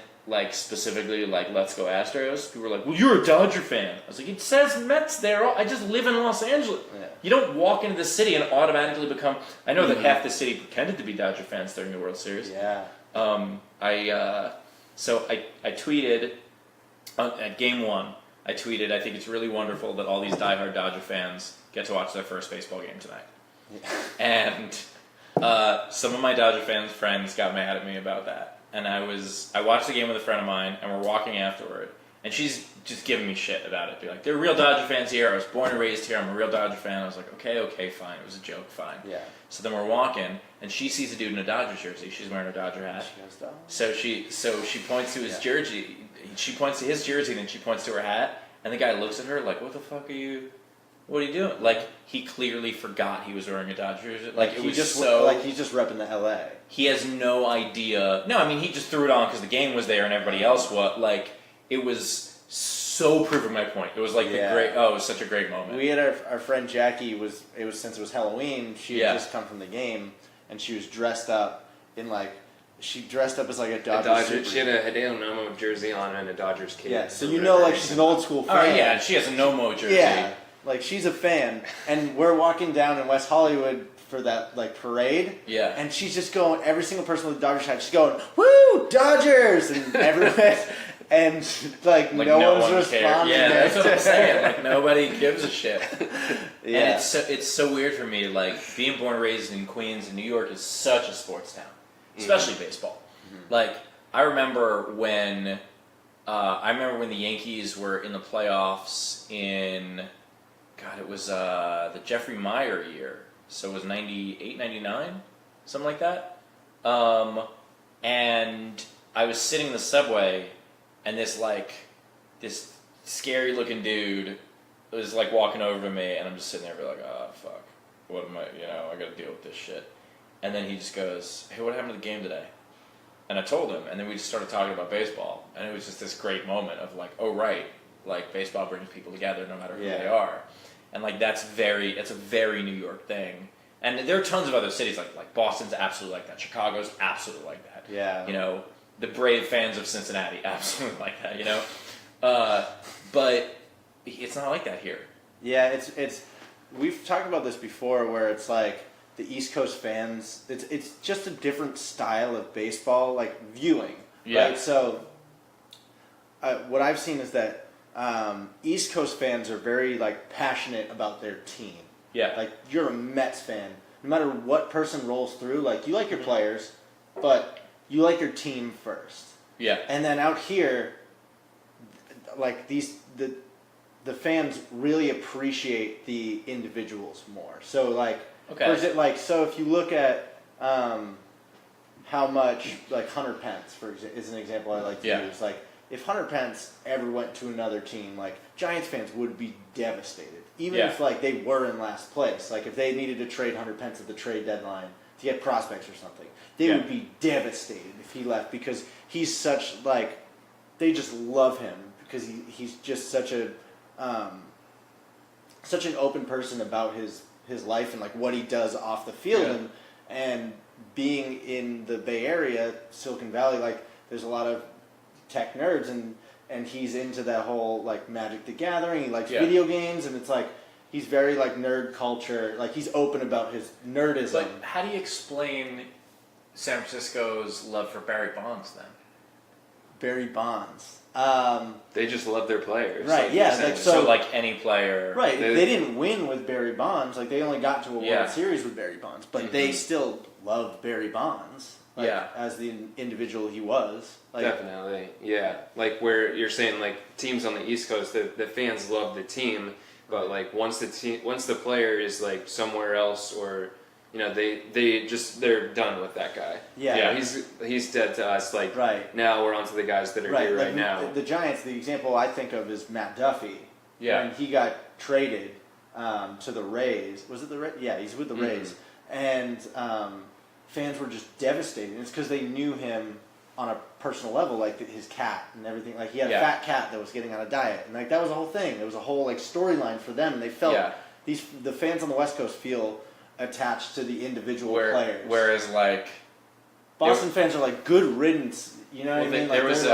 specifically let's go Astros, people were like, well, you're a Dodger fan. I was like, it says Mets there. I just live in Los Angeles.
Yeah.
You don't walk into the city and automatically become. I know that half the city pretended to be Dodger fans during the World Series.
Yeah.
So I tweeted at Game 1. I tweeted, I think it's really wonderful that all these diehard Dodger fans get to watch their first baseball game tonight.
Yeah.
And some of my Dodger friends got mad at me about that. And I watched the game with a friend of mine, and we're walking afterward, and she's just giving me shit about it. Be like, they're real Dodger fans here. I was born and raised here. I'm a real Dodger fan. I was like, okay, fine. It was a joke, fine.
Yeah.
So then we're walking, and she sees a dude in a Dodgers jersey. She's wearing a Dodger hat.
She goes, "Dog."
So she points to his jersey. She points to his jersey, then she points to her hat, and the guy looks at her like, "What the fuck are you? What are you doing?" He clearly forgot he was wearing a Dodgers jersey. It was
he's just repping the LA.
He has no idea. No, I mean he just threw it on because the game was there and everybody else was it was so proving my point. It was like it was such a great moment.
We had our friend Jackie since it was Halloween, she had just come from the game, and she was dressed up in she dressed up as like a Dodgers.
She had a Hideo Nomo jersey on and a Dodgers cape.
Yeah, so like she's an old school fan.
Oh yeah, she has a Nomo jersey.
Yeah, like she's a fan, and we're walking down in West Hollywood for that parade.
Yeah,
and she's just going. Every single person with a Dodgers hat, she's going, "Woo, Dodgers!" and everyone. And no one's responding.
Yeah, that's what I'm saying. Like nobody gives a shit.
Yeah.
And it's so weird for me. Like being born and raised in Queens and New York is such a sports town, especially baseball. Mm-hmm. Like I remember when the Yankees were in the playoffs in, God, it was the Jeffrey Meyer year. So it was 98, 99, something like that. And I was sitting in the subway. And this scary looking dude was walking over to me, and I'm just sitting there, like, oh fuck, what am I? I got to deal with this shit. And then he just goes, hey, what happened to the game today? And I told him, and then we just started talking about baseball, and it was just this great moment of oh right, baseball brings people together no matter who they are, and it's a very New York thing. And there are tons of other cities like Boston's absolutely like that, Chicago's absolutely like that.
Yeah.
The brave fans of Cincinnati, absolutely like that, but it's not like that here.
Yeah, it's. We've talked about this before, where it's the East Coast fans. It's just a different style of baseball, viewing.
Yeah.
Right? So, what I've seen is that East Coast fans are very passionate about their team.
Yeah.
You're a Mets fan, no matter what person rolls through. You like your players, but you like your team first.
Yeah.
And then out here, the fans really appreciate the individuals more. So so if you look at how much Hunter Pence is an example I like to use. If Hunter Pence ever went to another team, Giants fans would be devastated. Even if they were in last place. If they needed to trade Hunter Pence at the trade deadline to get prospects or something, they would be devastated if he left, because he's such they just love him because he's just such an open person about his life and what he does off the field, and being in the Bay Area, Silicon Valley, there's a lot of tech nerds, and he's into that whole Magic the Gathering. He likes video games, and it's he's very nerd culture. He's open about his nerdism.
But how do you explain San Francisco's love for Barry Bonds then?
Barry Bonds.
They just love their players.
Right, yeah.
So any player.
Right. They didn't win with Barry Bonds. They only got to a World Series with Barry Bonds. But they still loved Barry Bonds. As the individual he was.
Definitely, yeah. Where you're saying, teams on the East Coast, the fans love the team, but once the player is somewhere else, or they're done with that guy.
Yeah.
He's dead to us.
Right.
Now we're on to the guys that are here right now.
The Giants, the example I think of is Matt Duffy.
Yeah.
When he got traded to the Rays. Was it the Rays? Yeah, he's with the Rays. And fans were just devastated. It's because they knew him on a personal level, his cat and everything. He had a fat cat that was getting on a diet, and that was a whole thing. It was a whole storyline for them, and they felt the fans on the West Coast feel attached to the individual players.
Whereas
Boston fans are good riddance. You know what I mean?
There was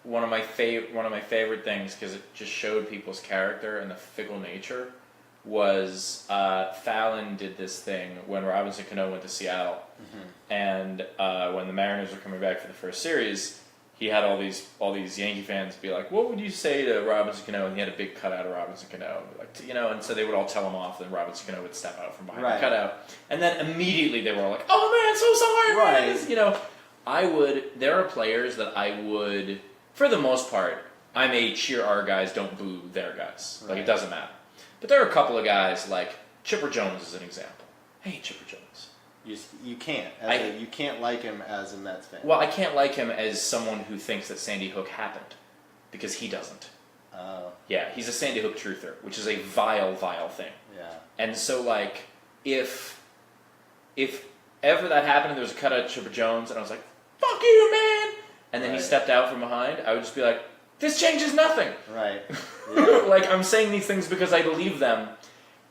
one of my favorite things, because it just showed people's character and the fickle nature. Was Fallon did this thing when Robinson Cano went to Seattle, and when the Mariners were coming back for the first series, he had all these Yankee fans be like, "What would you say to Robinson Cano?" And he had a big cutout of Robinson Cano, and so they would all tell him off, and Robinson Cano would step out from behind the cutout, and then immediately they were all like, "Oh man, so sorry, man." There are players that I would, for the most part, I may cheer our guys, don't boo their guys. It doesn't matter. But there are a couple of guys, Chipper Jones is an example. I hate Chipper Jones.
You can't. You can't like him as a Mets fan.
Well, I can't like him as someone who thinks that Sandy Hook happened, because he doesn't.
Oh.
Yeah, he's a Sandy Hook truther, which is a vile, vile thing.
Yeah.
And so, if ever that happened and there was a cutout of Chipper Jones, and I was like, "Fuck you, man!" and then he stepped out from behind, I would just be like, this changes nothing.
Right.
Like, I'm saying these things because I believe them,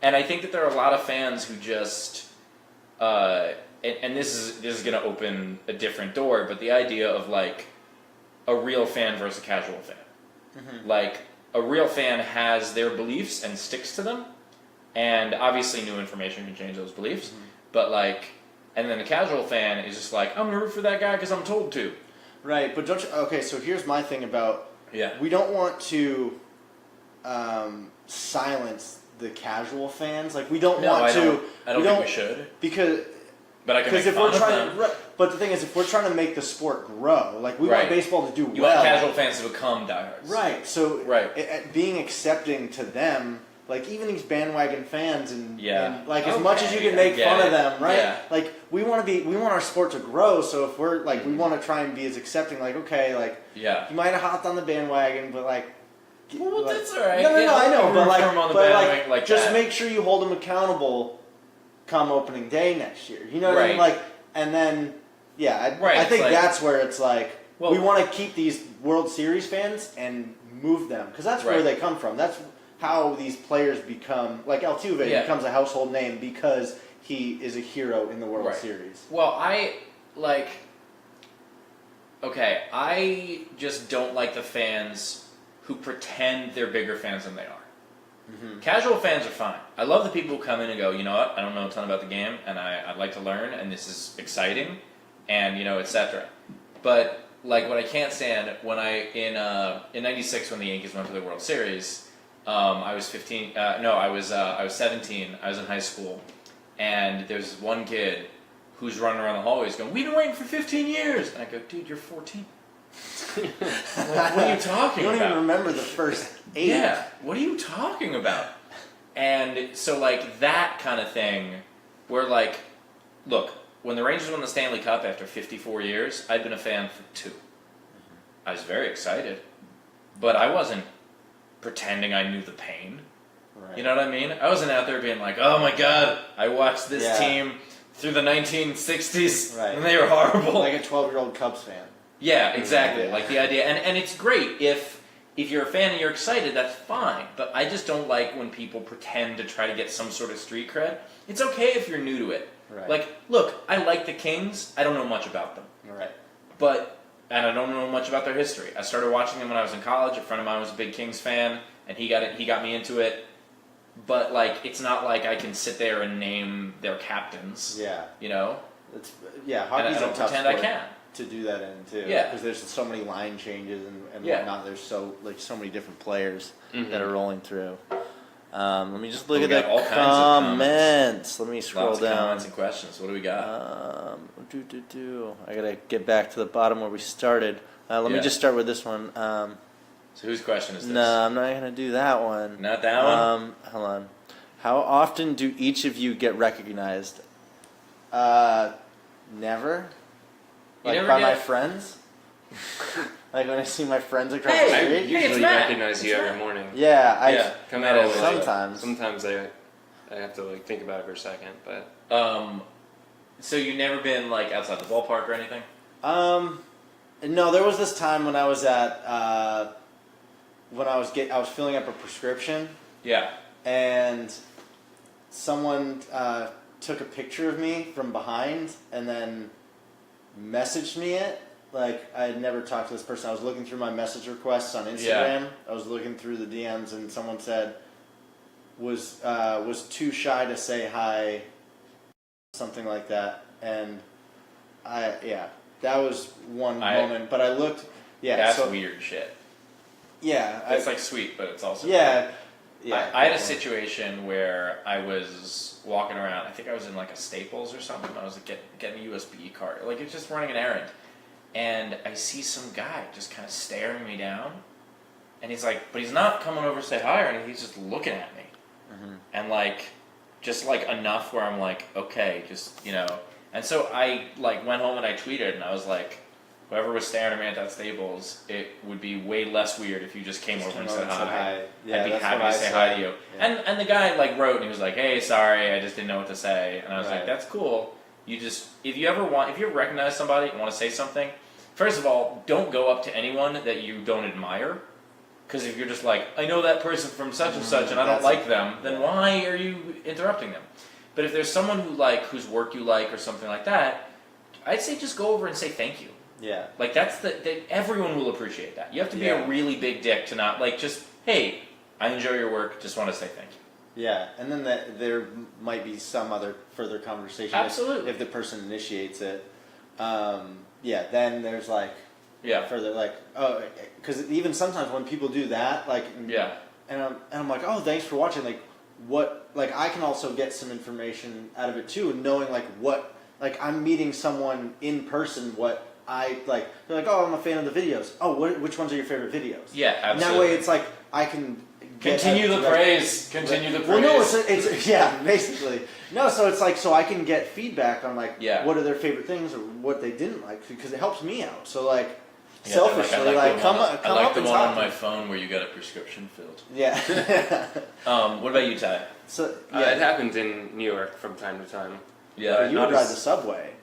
and I think that there are a lot of fans who just, and this is going to open a different door, but the idea of, like, a real fan versus a casual fan. Mm-hmm. Like, a real fan has their beliefs and sticks to them, and obviously new information can change those beliefs, but, like, and then a casual fan is just like, I'm going to root for that guy because I'm told to.
Right, but don't you, okay, so here's my thing about,
Yeah.
we don't want to silence the casual fans. Like, we don't want to.
I don't think we should.
Because
But I can make
if
fun
we're
of
trying,
them.
but the thing is, if we're trying to make the sport grow, like we want baseball to do
You
well.
want casual fans to become diehards.
Right. So
Right.
Being accepting to them, like even these bandwagon fans, and like as
Okay,
much as you can make fun of them, right?
Yeah.
Like we want our sport to grow. So if we're like we want to try and be as accepting, like okay, like you might have hopped on the bandwagon, but like.
Well,
like,
that's all right.
No, I know, but
like
just
that.
make sure you hold them accountable come opening day next year. You know what I mean?
Right.
Like, and then, I
Right,
think
like-
that's where it's like,
Well-
we want to keep these World Series fans and move them. Because that's where
Right.
they come from. That's how these players become, like Altuve becomes a household name because he is a hero in the World Series.
Well, I just don't like the fans who pretend they're bigger fans than they are. Mm-hmm. Casual fans are fine. I love the people who come in and go, you know what, I don't know a ton about the game, and I'd like to learn, and this is exciting, and, etc. But, like, what I can't stand, when in '96 when the Yankees went to the World Series, I was 15, I was 17, I was in high school, and there's one kid who's running around the hallways going, we've been waiting for 15 years! And I go, dude, you're 14. What are you talking about?
You don't even remember the first 8.
Yeah, what are you talking about? And so, like, that kind of thing, where, like, look, when the Rangers won the Stanley Cup after 54 years, I'd been a fan for 2. I was very excited, but I wasn't pretending I knew the pain.
Right.
You know what I mean? I wasn't out there being like, oh my god, I watched this team through the 1960s, and they were horrible.
Like a 12-year-old Cubs fan.
Yeah, exactly. Like the idea, and it's great if you're a fan and you're excited, that's fine. But I just don't like when people pretend to try to get some sort of street cred. It's okay if you're new to it.
Right.
Like, look, I like the Kings. I don't know much about them.
Right.
And I don't know much about their history. I started watching them when I was in college. A friend of mine was a big Kings fan, and he got me into it. But like, it's not like I can sit there and name their captains.
Yeah.
You know.
Hockey's
I don't
a tough
pretend
sport
I can.
To do that in too.
Yeah.
Because there's so many line changes and whatnot. There's so many different players that are rolling through. Let me just look at the
all kinds of
comments. Let me scroll
Lots
down.
of comments and questions. What do we got?
I gotta get back to the bottom where we started. Let me just start with this one.
So whose question is this?
No, I'm not gonna do that one.
Not that one?
Hold on. How often do each of you get recognized? Never. Like by my friends? Like when I see my friends across the
I
street?
it's
usually
Matt.
recognize you every morning.
Yeah,
Come out of
sometimes.
Sometimes I have to like think about it for a second, but
So you've never been like outside the ballpark or anything?
No, there was this time when I was at when I was filling up a prescription.
Yeah.
And someone took a picture of me from behind and then messaged me it. Like, I had never talked to this person. I was looking through my message requests on Instagram. I was looking through the DMs, and someone said, was too shy to say hi, something like that. And that was one moment. But I looked,
That's weird shit.
Yeah.
It's like sweet, but it's also
Yeah.
I had a situation where I was walking around. I think I was in like a Staples or something. I was getting a USB card. Like, it's just running an errand. And I see some guy just kind of staring me down. And he's like, but he's not coming over to say hi or anything. He's just looking at me. Mm-hmm. And like, just like enough where I'm like, okay, just, And so I like went home and I tweeted and I was like, whoever was staring at me at that Staples, it would be way less weird if you just came over and said hi.
Yeah,
I'd be
that's
happy
what
to
I
say
said.
hi to you.
Yeah.
And the guy like wrote and he was like, hey, sorry, I just didn't know what to say. And I was like,
Right.
that's cool. If you ever recognize somebody and want to say something, first of all, don't go up to anyone that you don't admire Because if you're just like, I know that person from such and such, and I don't
That's
like them, then why are you interrupting them? But if there's someone whose work you like or something like that, I'd say just go over and say thank you.
Yeah.
Like everyone will appreciate that. You have to be a really big dick to not like just, hey, I enjoy your work, just want to say thank you.
Yeah, and then there might be some other further conversation.
Absolutely.
If the person initiates it. Then there's like further like, oh, because even sometimes when people do that, like, and I'm like, oh, thanks for watching. Like, what? Like, I can also get some information out of it too, knowing like what, like I'm meeting someone in person. What I like, they're like, oh, I'm a fan of the videos. Oh, which ones are your favorite videos?
Yeah, absolutely.
And that way, it's like I can.
Continue the praise. Continue the praise.
Well, no, it's yeah, basically. No, so it's like, so I can get feedback on like what are their favorite things or what they didn't like, because it helps me out. So like, selfishly, come up and talk.
the one on my phone where you got a prescription filled.
Yeah.
What about you, Ty?
So
it happened in New York from time to time.
Yeah, but you would ride the subway.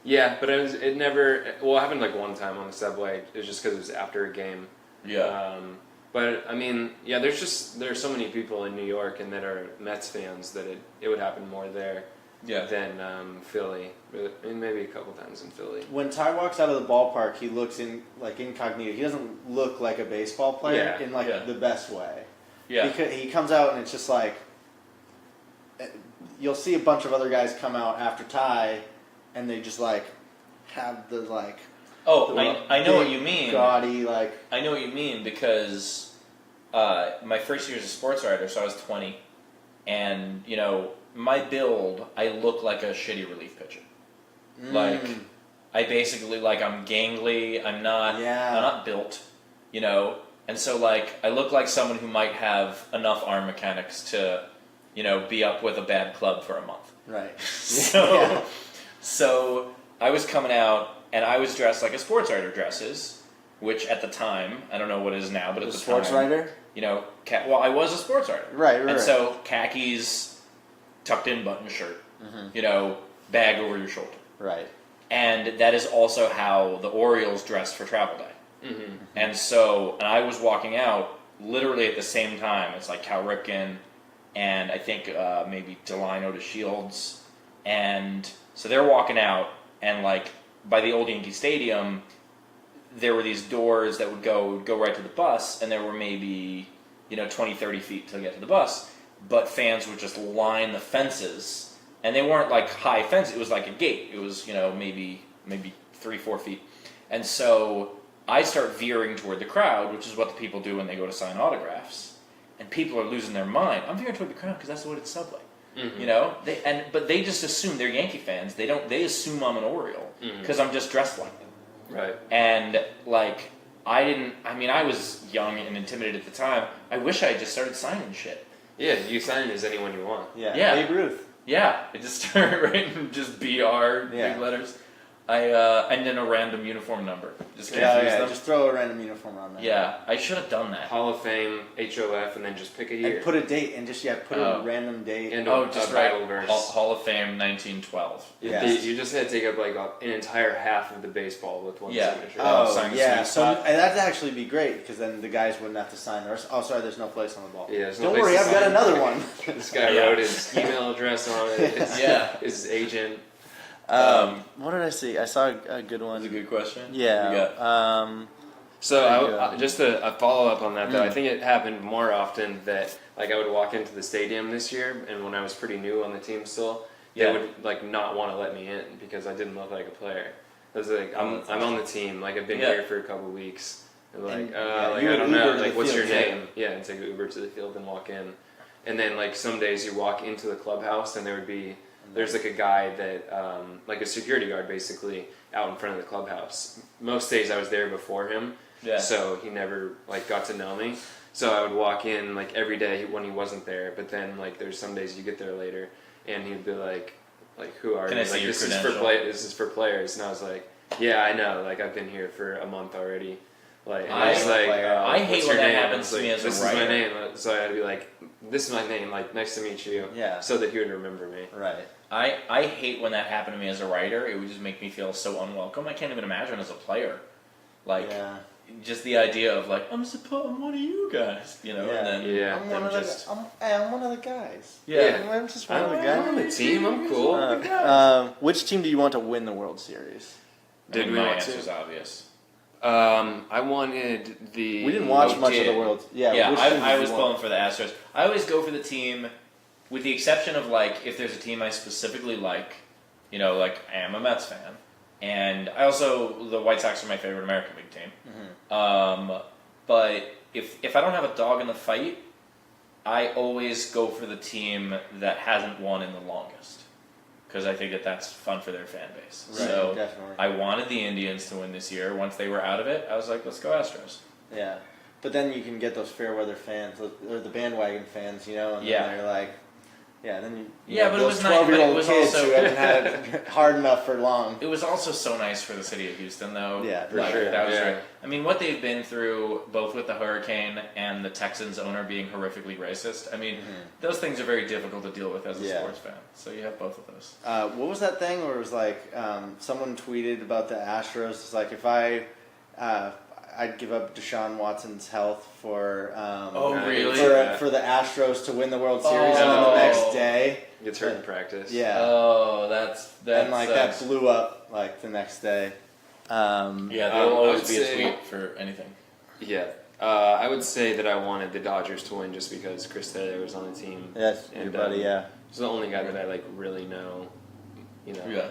Yeah, but it never. Well, it happened like one time on the subway. It was just because it was after a game.
Yeah.
But I mean, there's so many people in New York and that are Mets fans that it would happen more there than Philly. I mean, maybe a couple times in Philly.
When Ty walks out of the ballpark, he looks in like incognito. He doesn't look like a baseball player in like the best way. Yeah. Because he comes out and it's just like you'll see a bunch of other guys come out after Ty, and they just like have the like.
Oh, I know what you mean.
Gaudy, like.
I know what you mean because my first year as a sports writer, so I was 20, and my build, I look like a shitty relief pitcher. Like, I basically I'm gangly. I'm not built, and so like I look like someone who might have enough arm mechanics to, be up with a bad club for a month.
Right.
So I was coming out. And I was dressed like a sports writer dresses, which at the time, I don't know what it is now, but at the time...
sports writer?
I was a sports writer.
Right.
And so khakis, tucked in button shirt, bag over your shoulder.
Right.
And that is also how the Orioles dressed for travel day. Mm-hmm. And I was walking out literally at the same time. It's like Cal Ripken and I think maybe Delino to Shields. And so they're walking out and like... By the old Yankee Stadium, there were these doors that would go right to the bus, and there were maybe 20, 30 feet to get to the bus. But fans would just line the fences, and they weren't like high fences. It was like a gate. It was maybe 3-4 feet, and so I start veering toward the crowd, which is what the people do when they go to sign autographs, and people are losing their mind. I'm veering toward the crowd because that's what it's Subway. Mm-hmm. But they just assume they're Yankee fans. They assume I'm an Oriole because I'm just dressed like them.
Right.
And like I was young and intimidated at the time. I wish I had just started signing shit.
Yeah, you sign as anyone you want.
Yeah.
Babe Ruth.
Yeah, I just started writing just BR big letters. And then a random uniform number. Just confuse them.
Just throw a random uniform on there.
Yeah, I should have done that.
Hall of Fame, HOF, and then just pick a year.
And put a date and just put a random date.
And
just
Bible verse.
Hall of Fame 1912.
Yeah. You just had to take up like an entire half of the baseball with one signature.
So that'd actually be great because then the guys wouldn't have to sign the rest. Oh, sorry, there's no place on the ball.
Yeah,
don't worry, I've got another one.
This guy wrote his email address on it. His agent.
What did I see? I saw a good one.
That's a good question.
Yeah.
Just a follow up on that though. I think it happened more often that like I would walk into the stadium this year, and when I was pretty new on the team still, they would like not want to let me in because I didn't look like a player. I was like, I'm on the team. Like I've been here for a couple weeks. And I don't know. Like, what's your name? Yeah, and take an Uber to the field and walk in. And then like some days you walk into the clubhouse and there's like a guy that, like a security guard basically, out in front of the clubhouse. Most days I was there before him, so he never like got to know me. So I would walk in like every day when he wasn't there. But then like there's some days you get there later, and he'd be like who are you?
I see your credential?
This is for players. And I was like, yeah, I know. Like I've been here for a month already. Like
I hate when that happens to me as a writer.
This is my name, so I had to be like, this is my name. Like nice to meet you.
Yeah.
So that he would remember me.
Right.
I hate when that happened to me as a writer. It would just make me feel so unwelcome. I can't even imagine as a player. Like, just the idea of like I'm one of you guys,
Yeah.
and then
Yeah.
I'm one of the guys.
Yeah.
I'm just one of the
I'm on the
guys.
team. I'm cool.
Which team do you want to win the World Series?
Did we
my
want
answer
to?
is obvious.
I wanted the.
We didn't watch
Oh,
much of
did.
the World. Yeah,
Yeah,
which team did
I
you
was
want?
pulling for the Astros. I always go for the team, with the exception of like if there's a team I specifically like, like I am a Mets fan, and I also the White Sox are my favorite American League team. But if I don't have a dog in the fight, I always go for the team that hasn't won in the longest, because I think that's fun for their fan base.
Right,
So
definitely.
I wanted the Indians to win this year. Once they were out of it, I was like, let's go Astros.
Yeah, but then you can get those fair weather fans or the bandwagon fans, and then
Yeah.
they're like, then you
Yeah, but it
those
was nice- but it
12-year-old
was
kids
also-
who haven't had it hard enough for long.
It was also so nice for the city of Houston, though.
Yeah, for
like,
sure.
That was
Yeah.
great. I mean, what they've been through, both with the hurricane and the Texans owner being horrifically racist. I mean, those things are very difficult to deal with as a
Yeah.
sports fan. So you have both of those.
What was that thing where it was like someone tweeted about the Astros? It's like if I'd give up Deshaun Watson's health for
Really?
for the Astros to win the World Series, and then the
Oh.
next day,
Gets hurt in practice.
yeah,
Oh, that's
and like that
sucks.
blew up like the next day.
Yeah,
I
there'll always
would
be a
say-
tweet for anything.
Yeah. I would say that I wanted the Dodgers to win just because Chris Taylor was on the team.
That's your
And,
buddy, yeah.
He's the only guy that I really know.
Yeah.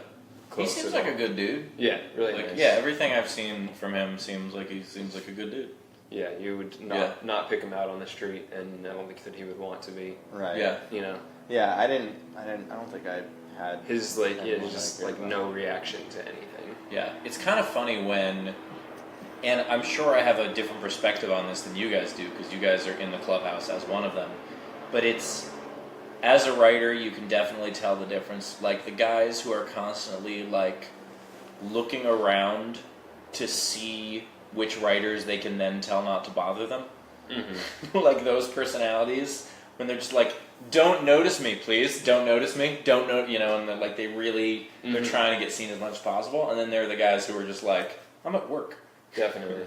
He
close
seems
at
like
all.
a good dude.
Yeah, really
Like,
nice.
yeah, everything I've seen from him seems like a good dude.
Yeah, you would not pick him out on the street, and I don't think that he would want to be.
Right.
Yeah.
Yeah, I don't think I had
His
Everyone
just
I agree about.
no reaction to anything.
Yeah, it's kind of funny and I'm sure I have a different perspective on this than you guys do, because you guys are in the clubhouse as one of them. But as a writer, you can definitely tell the difference. Like the guys who are constantly like looking around to see which writers they can then tell not to bother them.
Mm-hmm.
Like those personalities, when they're just like, don't notice me, please. Don't notice me. Don't know, and then, like they're trying to get seen as much as possible. And then there are the guys who are just like, I'm at work.
Definitely.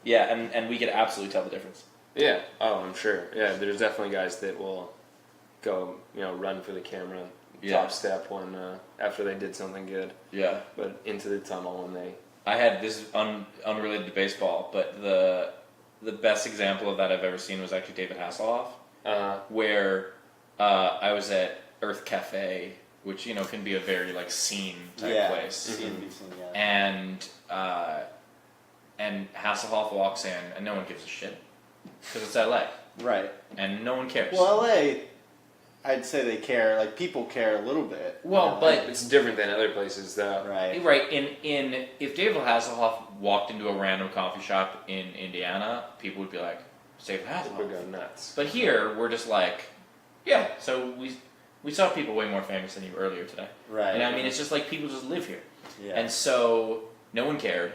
Yeah, and we could absolutely tell the difference.
Yeah. Oh, I'm sure. Yeah, there's definitely guys that will go, run for the camera, top step when after they did something good,
Yeah.
but into the tunnel when they.
I had this unrelated to baseball, but the best example of that I've ever seen was actually David Hasselhoff, where I was at Earth Cafe, which can be a very like scene type place, and Hasselhoff walks in, and no one gives a shit because it's LA,
right.
and no one cares.
Well, LA, I'd say they care. Like people care a little bit.
Well, but
It's different than other places, though.
right.
Right. In if David Hasselhoff walked into a random coffee shop in Indiana, people would be like, "It's David
People go
Hasselhoff."
nuts.
But here, we're just like, yeah. So we saw people way more famous than you earlier today.
Right.
And I mean, it's just like people just live here,
Yeah.
and so no one cared,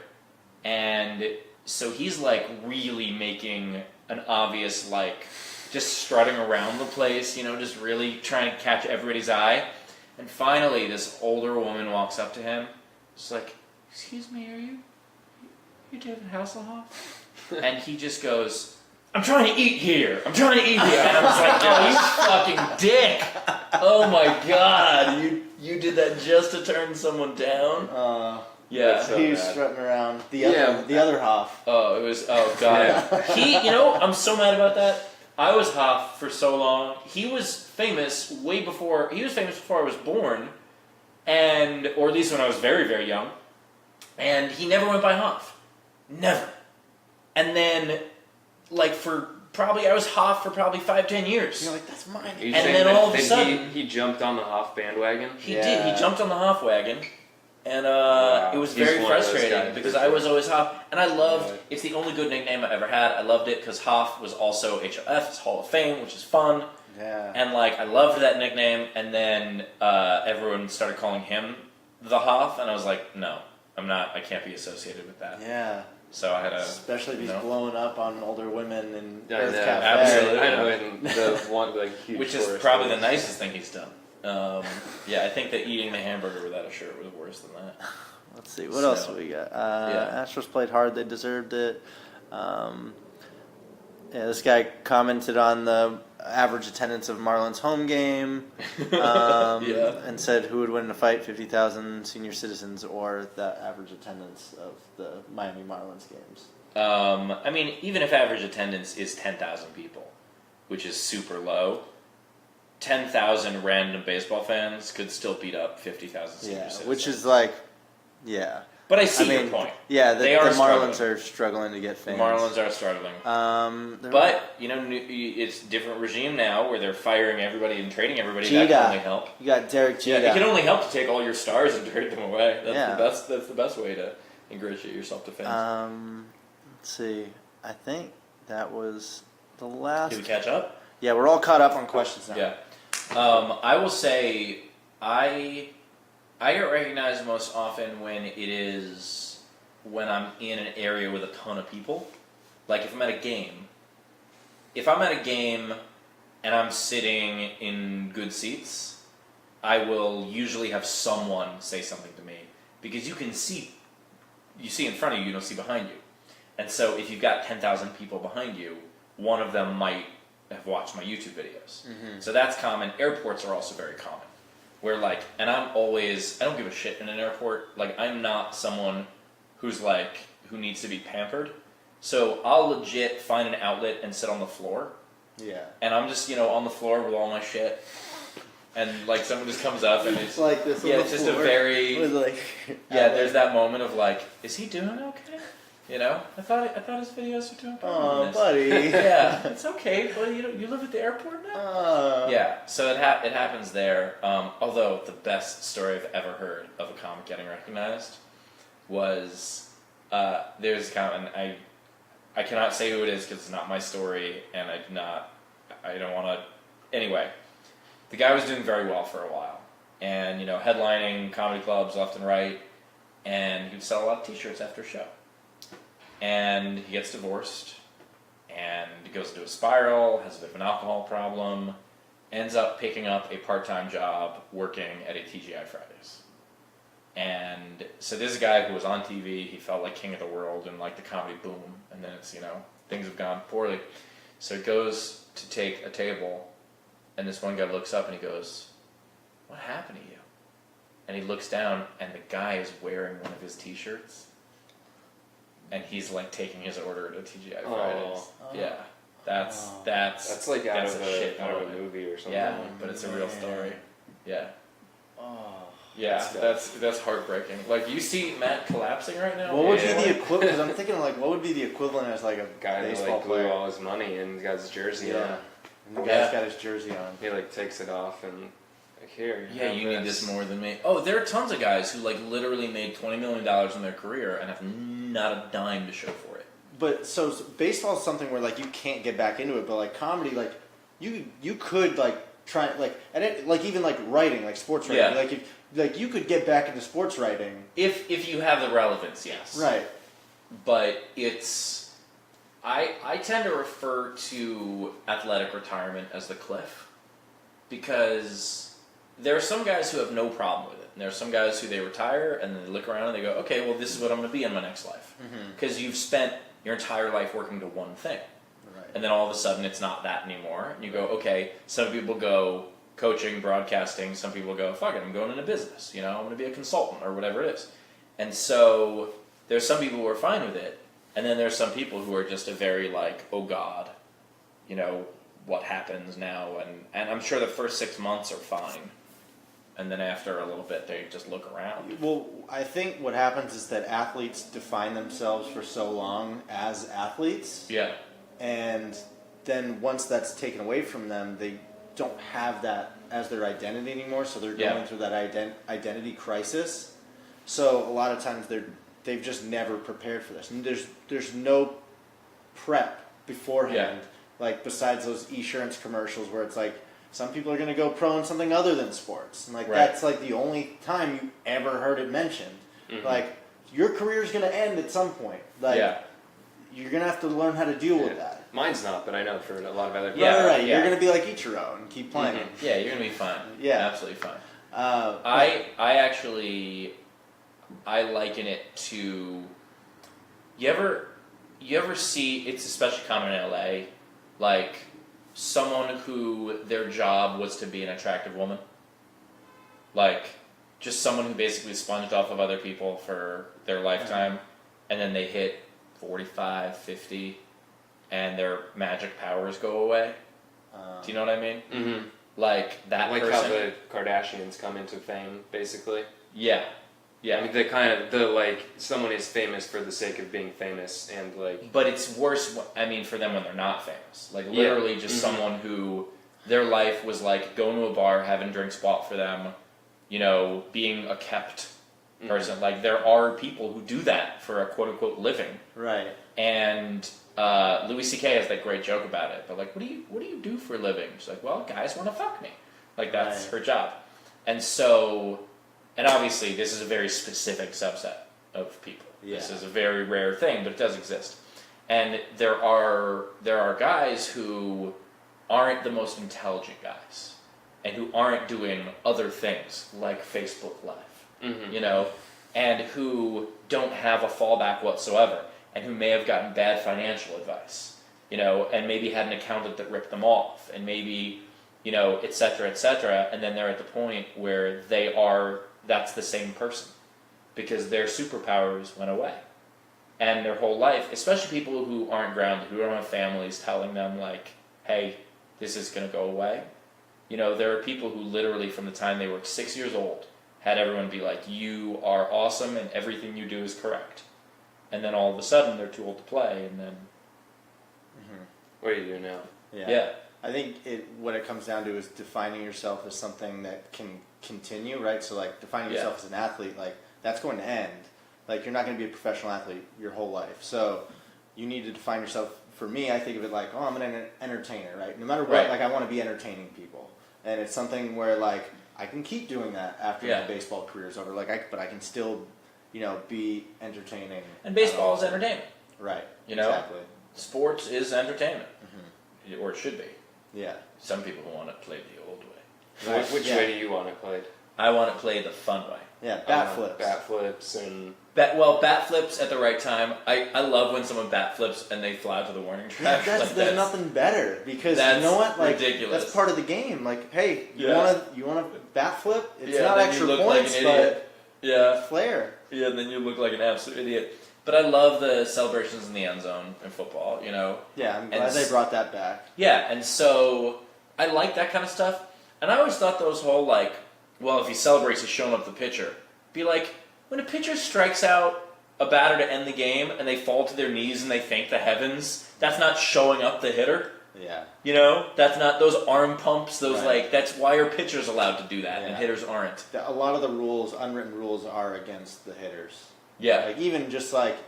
and so he's like really making an obvious like. Just strutting around the place, just really trying to catch everybody's eye. And finally, this older woman walks up to him. She's like, "Excuse me, are you David Hasselhoff?" And he just goes, "I'm trying to eat here. I'm trying to eat here." And I was like, "Oh, you fucking dick! Oh my god, you did that just to turn someone down?" Yeah.
That's so
he was
bad.
strutting around the other Hoff.
Oh, it was. Oh god. I'm so mad about that. I was Hoff for so long. He was famous before I was born, or at least when I was very, very young. And he never went by Hoff. Never. And then, I was Hoff for probably 5-10 years.
You're like, that's mine.
Are you
And
saying
then
that-
all of a
that
sudden-
he jumped on the Hoff bandwagon.
He
Yeah.
did. He jumped on the Hoff wagon. And it was
He's
very
one of those
frustrating
guys,
because
for
I
sure.
was always Hoff. And I loved,
Right.
it's the only good nickname I ever had. I loved it because Hoff was also HOF, it's Hall of Fame, which is fun.
Yeah.
And I loved that nickname, and then everyone started calling him the Hoff, and I was like, no, I can't be associated with that.
Yeah.
So I had to,
Especially if he's blowing up on older women in
I
Earth
know,
Cafe.
absolutely.
I know, and the one huge
which is
forest
probably the
fires.
nicest thing he's done. Yeah, I think that eating the hamburger without a shirt was worse than that.
Let's see, what else do we got? Astros played hard, they deserved it. This guy commented on the average attendance of Marlins home game and said who would win in a fight, 50,000 senior citizens or the average attendance of the Miami Marlins games.
I mean, even if average attendance is 10,000 people, which is super low, 10,000 random baseball fans could still beat up 50,000 senior citizens.
Which is like, yeah.
But I see your point.
Yeah, the Marlins
struggling.
are struggling to get fans.
The Marlins are struggling. But, it's a different regime now where they're firing everybody and trading everybody.
That
can only help.
You got Derek Jeter.
Yeah, it can only help to take all your stars and trade them away. That's the best way to ingratiate yourself to fans.
Let's see. I think that was the last.
Did we catch up?
Yeah, we're all caught up on questions now.
Yeah. I will say I get recognized most often when I'm in an area with a ton of people. Like if I'm at a game. If I'm at a game and I'm sitting in good seats, I will usually have someone say something to me. Because you see in front of you, you don't see behind you. And so if you've got 10,000 people behind you, one of them might have watched my YouTube videos. Mm-hmm. So that's common. Airports are also very common. Where and I don't give a shit in an airport. Like I'm not someone who needs to be pampered. So I'll legit find an outlet and sit on the floor. Yeah. And I'm just, on the floor with all my shit. And someone just comes up and it's
like this.
Yeah, it's just
floor.
A very there's that moment of is he doing okay? I thought his videos were doing better.
Oh, buddy.
Yeah, it's okay, buddy. You live at the airport now. Yeah, so it happens there. Although the best story I've ever heard of a comic getting recognized was there's a comic, and I cannot say who it is because it's not my story, and I don't want to. Anyway, the guy was doing very well for a while, and headlining comedy clubs left and right, and he would sell a lot of T-shirts after a show. And he gets divorced, and he goes into a spiral, has a bit of an alcohol problem, ends up picking up a part-time job working at a TGI Fridays. And so this is a guy who was on TV, he felt like king of the world, and the comedy boom, and then it's, things have gone poorly. So he goes to take a table, and this one guy looks up and he goes, "What happened to you?" And he looks down, and the guy is wearing one of his T-shirts. And he's taking his order at a TGI Fridays. Yeah, that's
out of a movie or something.
Yeah, but it's a real story. Yeah.
Oh.
Yeah, that's heartbreaking. You see Matt collapsing right now.
What would be the equivalent? Because I'm thinking what would be the equivalent as a
guy
baseball
who
player?
blew all his money and got his jersey on.
And the guy's got his jersey on.
He takes it off and. Here,
yeah, you need this more than me. Oh, there are tons of guys who literally made $20 million in their career and have not a dime to show for it.
But so baseball is something where you can't get back into it, but comedy, you could try even writing, sports writing, you could get back into sports writing
if you have the relevance, yes.
Right.
But it's I tend to refer to athletic retirement as the cliff because there are some guys who have no problem with it. And there are some guys who they retire and then they look around and they go, okay, well, this is what I'm going to be in my next life. Because you've spent your entire life working to one thing. Right. And then all of a sudden it's not that anymore. And you go, okay, some people go coaching, broadcasting. Some people go, fuck it, I'm going into business. I'm going to be a consultant or whatever it is. And so there's some people who are fine with it. And then there's some people who are just a very oh God, what happens now? And I'm sure the first 6 months are fine. And then after a little bit, they just look around.
Well, I think what happens is that athletes define themselves for so long as athletes.
Yeah.
And then once that's taken away from them, they don't have that as their identity anymore. So they're going through that identity crisis. So a lot of times they've just never prepared for this. And there's no prep beforehand. Yeah. Besides those insurance commercials where it's some people are going to go pro in something other than sports. And that's the only time you ever heard it mentioned. Mm-hmm. Your career's going to end at some point. you're gonna have to learn how to deal with that.
Mine's not, but I know for a lot of other people.
Yeah,
right.
yeah.
You're gonna be like Ichiro and keep playing.
Mhm.
Yeah, you're gonna be fine.
Yeah.
Absolutely fine.
Uh,
I liken it to, you ever see, it's especially common in LA, like someone who their job was to be an attractive woman, like just someone who basically sponged off of other people for their lifetime, and then they hit 45, 50, and their magic powers go away. Do you know what I mean?
Mm-hmm.
Like that
Like
person.
how the Kardashians come into fame, basically.
Yeah. Yeah.
I mean, someone is famous for the sake of being famous, and like.
But it's worse, for them when they're not famous. Like, literally just someone who their life was like going to a bar, having drinks bought for them, being a kept person. Like, there are people who do that for a quote-unquote living.
right.
And Louis C.K. has that great joke about it. But, like, what do you do for a living? She's like, well, guys want to fuck me. Like, that's
Right.
her job. And so, and obviously this is a very specific subset of people.
Yeah.
This is a very rare thing, but it does exist. And there are guys who aren't the most intelligent guys, and who aren't doing other things like Facebook Live, and who don't have a fallback whatsoever, and who may have gotten bad financial advice, and maybe had an accountant that ripped them off, and maybe, et cetera, and then they're at the point where that's the same person, because their superpowers went away. And their whole life, especially people who aren't grounded, who don't have families telling them, like, hey, this is going to go away. There are people who literally, from the time they were 6 years old, had everyone be like, you are awesome and everything you do is correct. And then all of a sudden, they're too old to play, and then...
What do you do now?
Yeah.
I think what it comes down to is defining yourself as something that can continue, right? So, like, defining yourself as an athlete, like, that's going to end. Like, you're not going to be a professional athlete your whole life. So, you need to define yourself. For me, I think of it like, oh, I'm an entertainer, right? No matter what,
Right.
like, I want to be entertaining people. And it's something where, like, I can keep doing that after my baseball career is over. Like, but I can still, be entertaining.
And baseball is entertainment.
Right.
Exactly.
Exactly.
Sports is entertainment. Or it should be.
Yeah.
Some people want to play the old way.
Right.
Which
Yeah.
way do you want it played?
I want to play the fun way.
Yeah, bat flips.
Bat flips and...
Bat flips at the right time. I love when someone bat flips and they fly to the warning track.
Yeah, there's nothing better because you know what? Like,
ridiculous.
that's part of the game. Like, hey, you
Yeah.
want to bat flip? It's
Yeah,
not
then
extra
you look
points,
like an idiot. Yeah.
but flair.
Yeah, and then you look like an absolute idiot. But I love the celebrations in the end zone in football,
Yeah, I'm glad they brought that back.
Yeah, and so I like that kind of stuff. And I always thought those whole, like, well, if he celebrates, he's showing up the pitcher. Be like, when a pitcher strikes out a batter to end the game and they fall to their knees and they thank the heavens, that's not showing up the hitter.
Yeah.
That's not those arm pumps, those
Right.
that's why are pitchers allowed to do that and
Yeah.
hitters aren't.
A lot of the rules, unwritten rules, are against the hitters.
Yeah.
Like,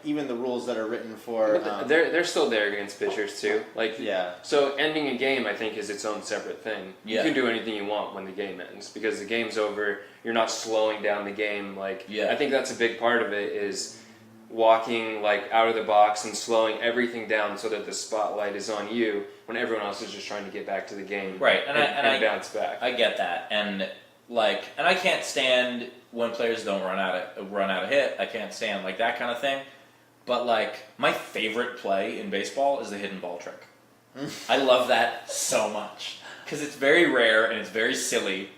even the rules that are written for...
they're still there against pitchers, too. Like,
yeah.
So ending a game, I think, is its own separate thing.
Yeah.
You can do anything you want when the game ends, because the game's over, you're not slowing down the game. Like,
Yeah.
I think that's a big part of it, is walking, like, out of the box and slowing everything down so that the spotlight is on you when everyone else is just trying to get back to the game.
Right, and I
bounce back.
I get that, and I can't stand when players don't run out of hit. I can't stand like that kind of thing. But like my favorite play in baseball is the hidden ball trick. I love that so much because it's very rare and it's very silly,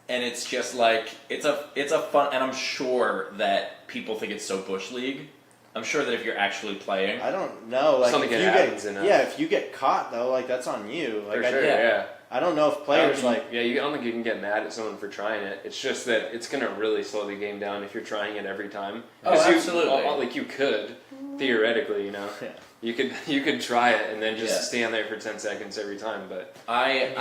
and it's just like it's a fun. And I'm sure that people think it's so bush league. I'm sure that if you're actually playing,
I don't know. Like,
Something
if
can
you
happen
get,
enough.
yeah, if you get caught though, like, that's on you. Like,
For sure, yeah.
I don't know if players
I don't think you can get mad at someone for trying it. It's just that it's going to really slow the game down if you're trying it every time.
Oh,
'Cause
absolutely.
You could, theoretically,
Yeah.
You could try it and then just
Yeah.
stand there for 10 seconds every time, but...
I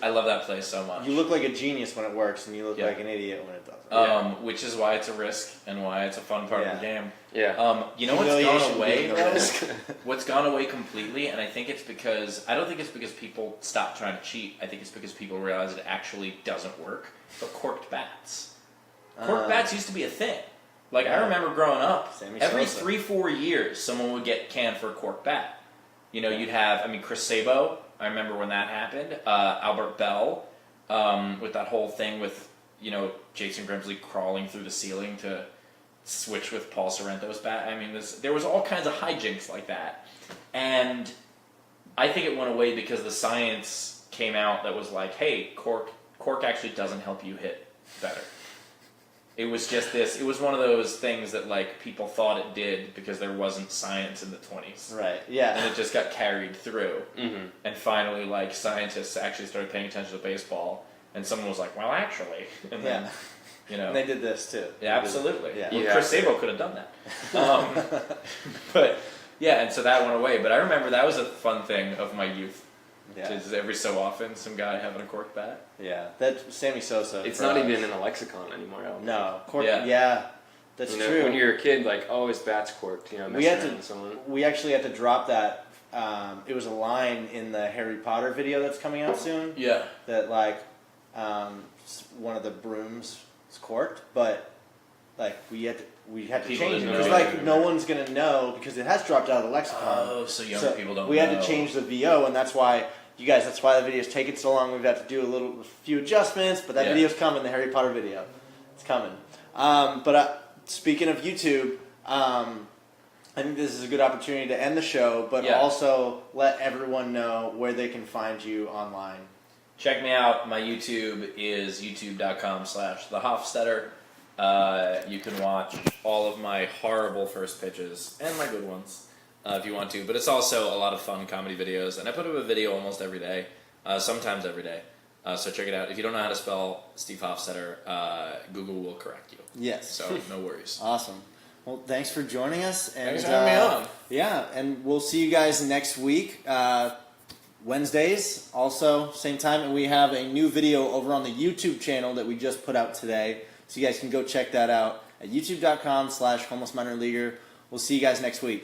love that play so much.
You look like a genius when it works, and you look
Yeah.
like an idiot when it doesn't.
Which is why it's a risk and why it's a fun part of the game.
Yeah.
You know what's gone
Humiliation
away
being the
though?
risk.
What's gone away completely, and I think it's because I don't think it's because people stopped trying to cheat. I think it's because people realize it actually doesn't work. But corked bats. Corked bats used to be a thing. Like, I remember growing up,
Sammy
every
Sosa.
3-4 years, someone would get canned for a cork bat. You know, you'd have, Chris Sabo, I remember when that happened, Albert Bell, with that whole thing with, Jason Grimsley crawling through the ceiling to switch with Paul Sorrento's bat. There was all kinds of hijinks like that. And I think it went away because the science came out that was like, hey, cork actually doesn't help you hit better. It was just this. It was one of those things that like people thought it did because there wasn't science in the 20s.
Right. Yeah.
And it just got carried through.
Mm-hmm.
And finally, like scientists actually started paying attention to baseball, and someone was like, "Well, actually," and then,
And they did this too.
yeah, absolutely.
Yeah.
Well,
Yeah.
Chris Sabo could have done that. But yeah, and so that went away. But I remember that was a fun thing of my youth.
Yeah.
Just every so often, some guy having a cork bat.
Yeah. That Sammy Sosa.
It's
for
not
us.
even in a lexicon anymore. I don't think.
No. Cork.
Yeah.
Yeah. That's true.
When you're a kid, like, oh, his bat's corked.
we
messing
had
around
to.
with someone.
We actually had to drop that. It was a line in the Harry Potter video that's coming out soon.
Yeah.
That like one of the brooms is corked, but like we had to
People
change it
didn't
because
know.
like no one's gonna know because it has dropped out of the lexicon.
Oh, so young people don't.
We had
know.
to change the VO, and that's why that's why the video's taking so long. We've had to do a few adjustments, but that
Yeah.
video's coming. The Harry Potter video, it's coming. Speaking of YouTube, I think this is a good opportunity to end the show, but
Yeah.
also let everyone know where they can find you online.
Check me out. My YouTube is youtube.com/the Hofstetter. You can watch all of my horrible first pitches and my good ones if you want to. But it's also a lot of fun comedy videos. And I put up a video almost every day, sometimes every day. So check it out. If you don't know how to spell Steve Hofstetter, Google will correct you.
Yes.
So no worries.
Awesome. Well, thanks for joining us. And,
Thanks for having me on.
Yeah, and we'll see you guys next week. Wednesdays, also, same time. And we have a new video over on the YouTube channel that we just put out today. So you guys can go check that out at youtube.com/homeless minor leaguer. We'll see you guys next week.